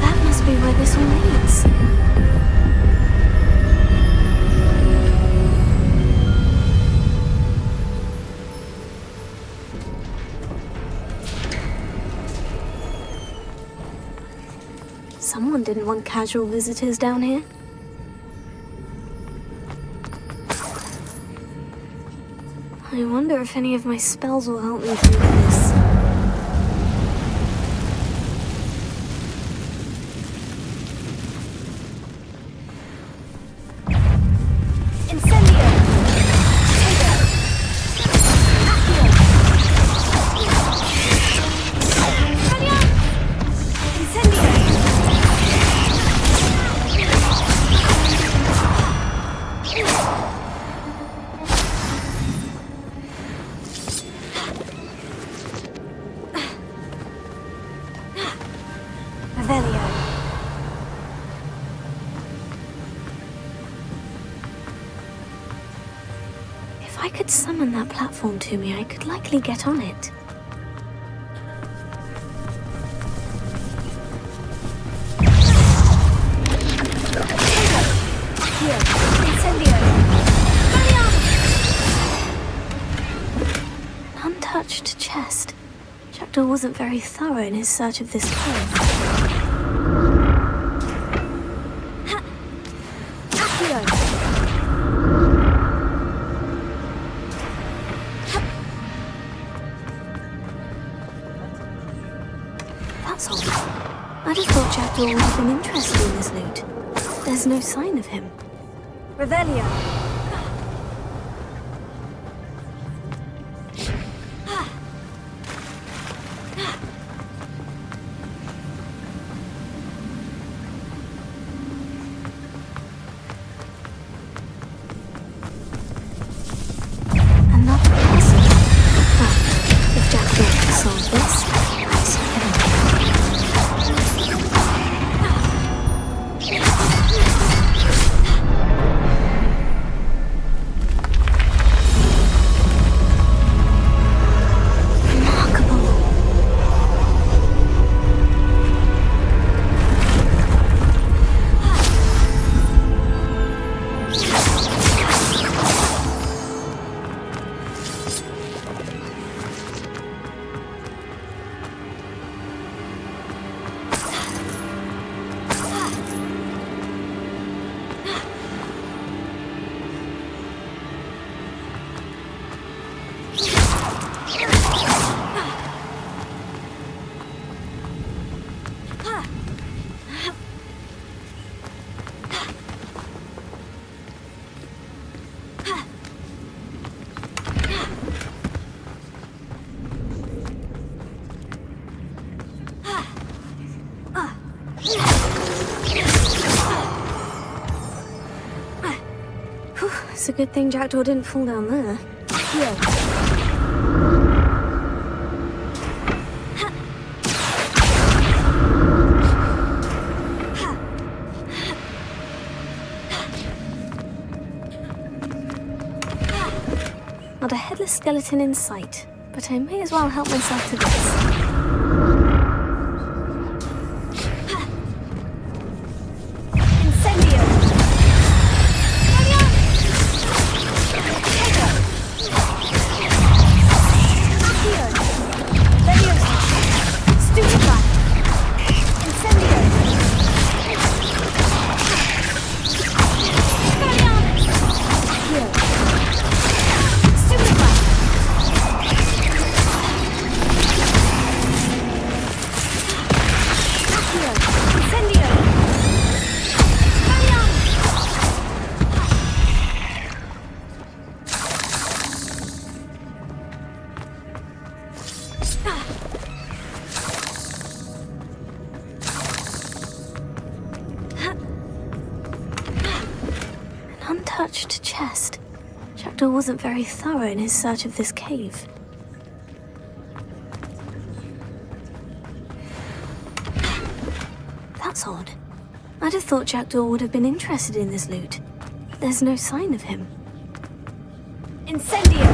That must be where this one leads. Someone didn't want casual visitors down here. I wonder if any of my spells will help me through this. If I could summon that platform to me, I could likely get on it. An untouched chest. Jackdaw wasn't very thorough in his search of this cave. That's all. I just thought Jackdaw would have been interested in this loot. There's no sign of him. Revelio. Another puzzle. Well, if Jackdaw can solve this, I see It's a good thing Jackdaw didn't fall down there. Not a headless skeleton in sight, but I may as well help myself to this. Untouched chest. Jackdaw wasn't very thorough in his search of this cave. That's odd. I'd have thought Jackdaw would have been interested in this loot. There's no sign of him. Incendio!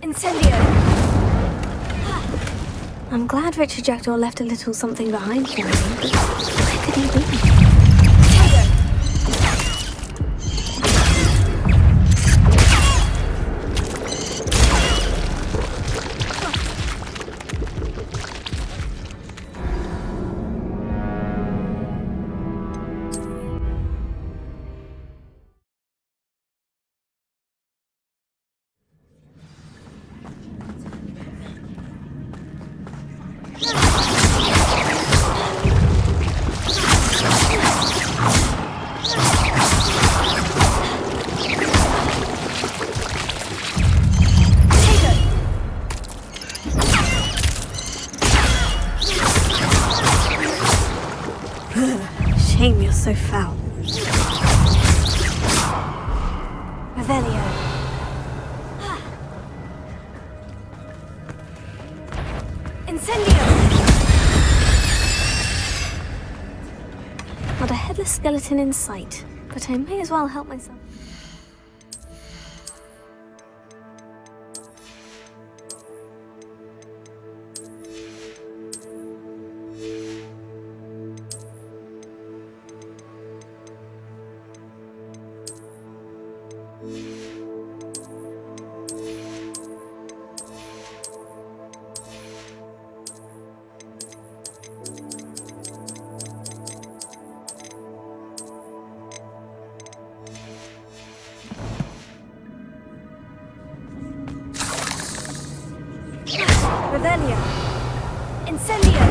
Incendio! I'm glad Richard Jackdaw left a little something behind for me, but where could he be? Shame you're so foul. Revelio. Incendio! Not a headless skeleton in sight, but I may as well help myself. Revelio. Incendio.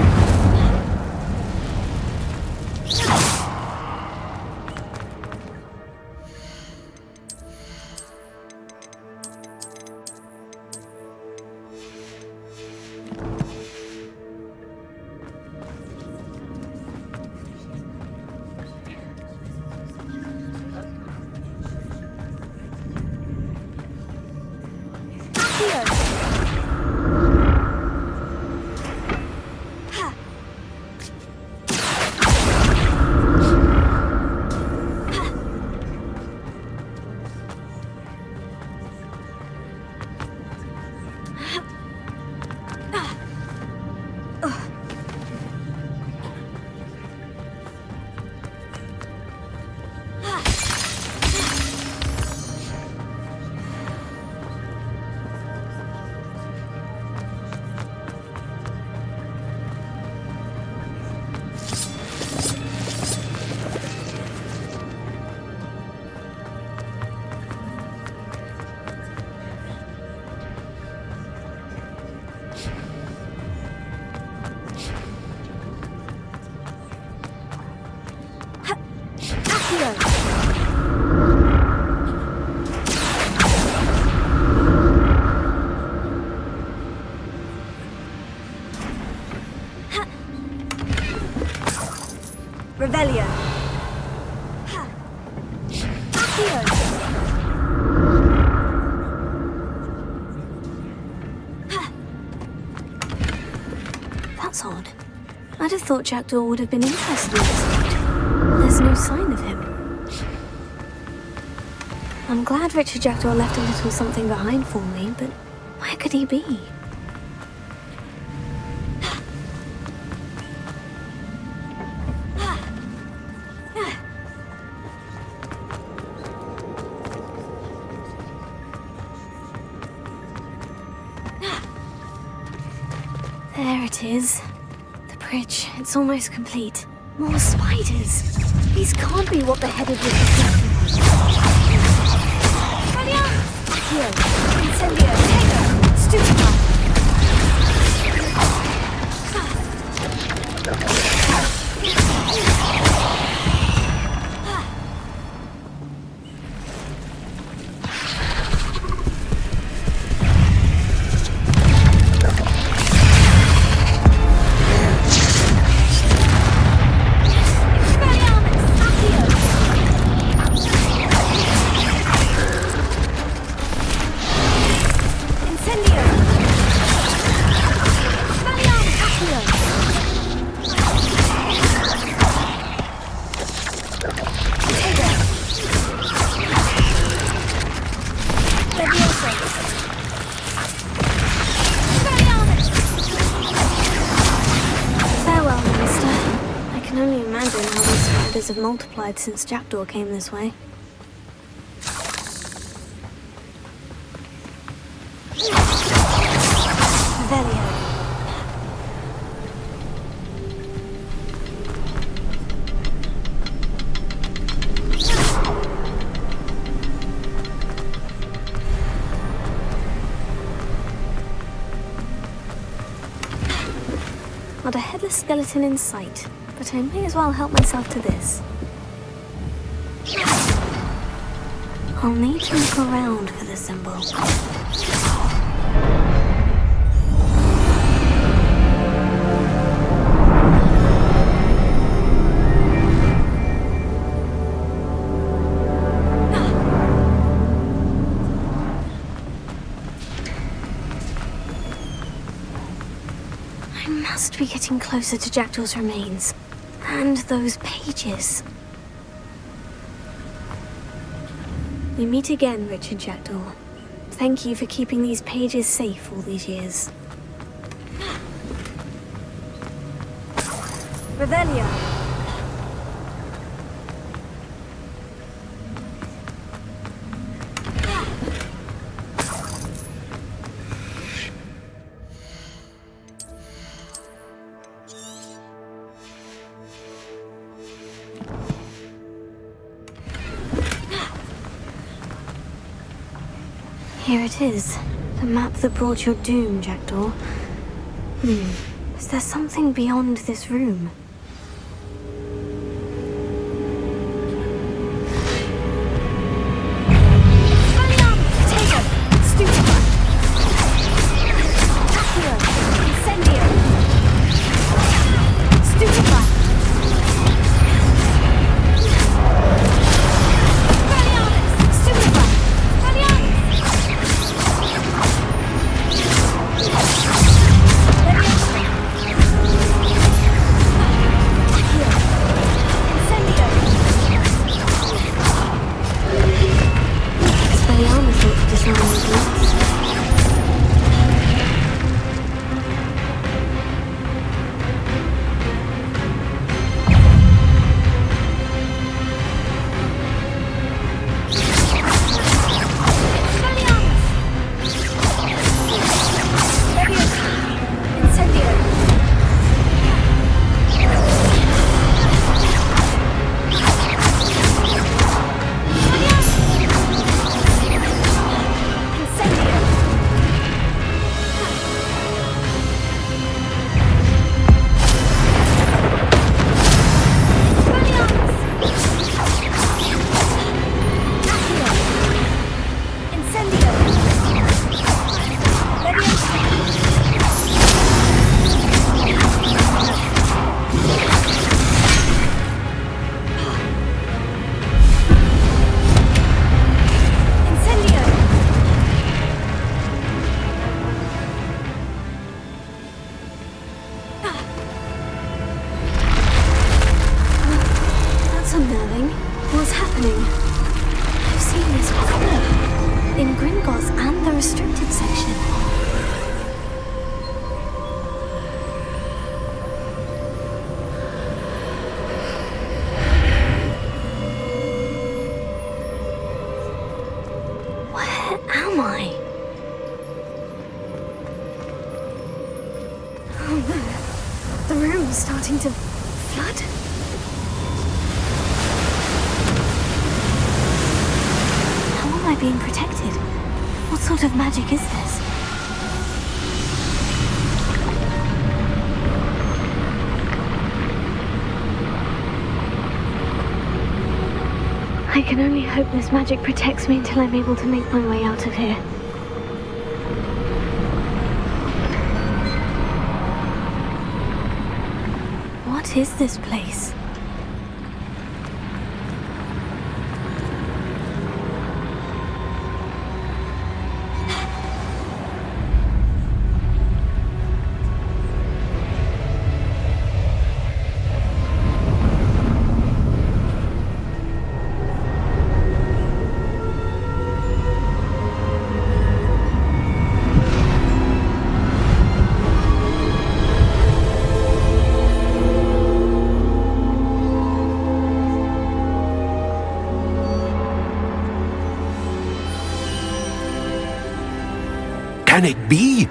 Revelio. That's odd. I'd have thought Jackdaw would have been interested in this fight. There's no sign of him. I'm glad Richard Jackdaw left a little something behind for me, but where could he be? There it is. The bridge, it's almost complete. More spiders. These can't be what the headed with the Accio! Incendio! Tego! Stupefy! others have multiplied since Jackdaw came this way. Velio. Not a headless skeleton in sight, but I may as well help myself to this. I'll need to look around for the symbol. I must be getting closer to Jackdaw's remains. And those pages. We meet again, Richard Jackdaw. Thank you for keeping these pages safe all these years. Revelio. Here it is. The map that brought your doom, Jackdaw. Is there something beyond this room? unnerving. What's happening? I've seen this before. In Gringotts and the restricted section. Where am I? Oh no. The room's starting to flood. How am I being protected? What sort of magic is this? I can only hope this magic protects me until I'm able to make my way out of here. What is this place? can it be?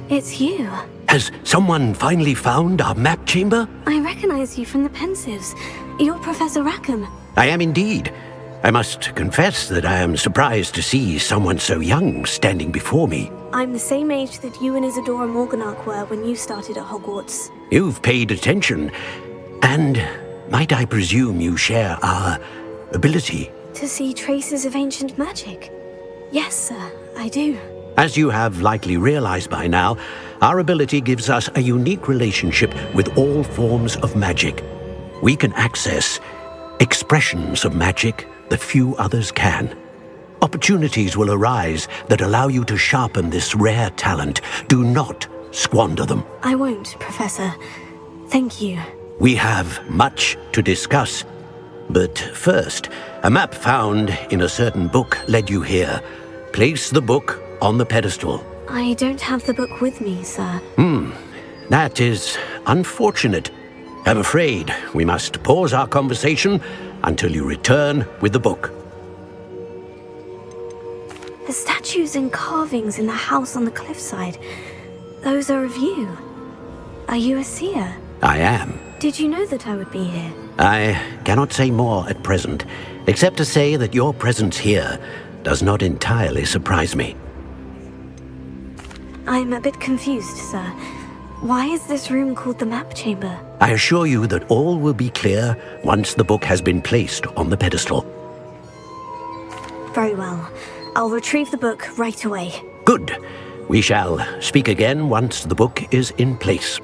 It's you. Has someone finally found our map chamber? I recognize you from the Pensives. You're Professor Rackham. I am indeed. I must confess that I am surprised to see someone so young standing before me. I'm the same age that you and Isadora Morganach were when you started at Hogwarts. You've paid attention, and might I presume you share our ability? To see traces of ancient magic? Yes, sir, I do. As you have likely realized by now, our ability gives us a unique relationship with all forms of magic. We can access expressions of magic that few others can. Opportunities will arise that allow you to sharpen this rare talent. Do not squander them. I won't, Professor. Thank you. We have much to discuss. But first, a map found in a certain book led you here. Place the book on the pedestal. I don't have the book with me, sir. That is unfortunate. I'm afraid we must pause our conversation until you return with the book. The statues and carvings in the house on the cliffside, those are of you. Are you a seer? I am. Did you know that I would be here? I cannot say more at present, except to say that your presence here does not entirely surprise me. I'm a bit confused, sir. Why is this room called the map chamber? I assure you that all will be clear once the book has been placed on the pedestal. Very well. I'll retrieve the book right away. Good. We shall speak again once the book is in place.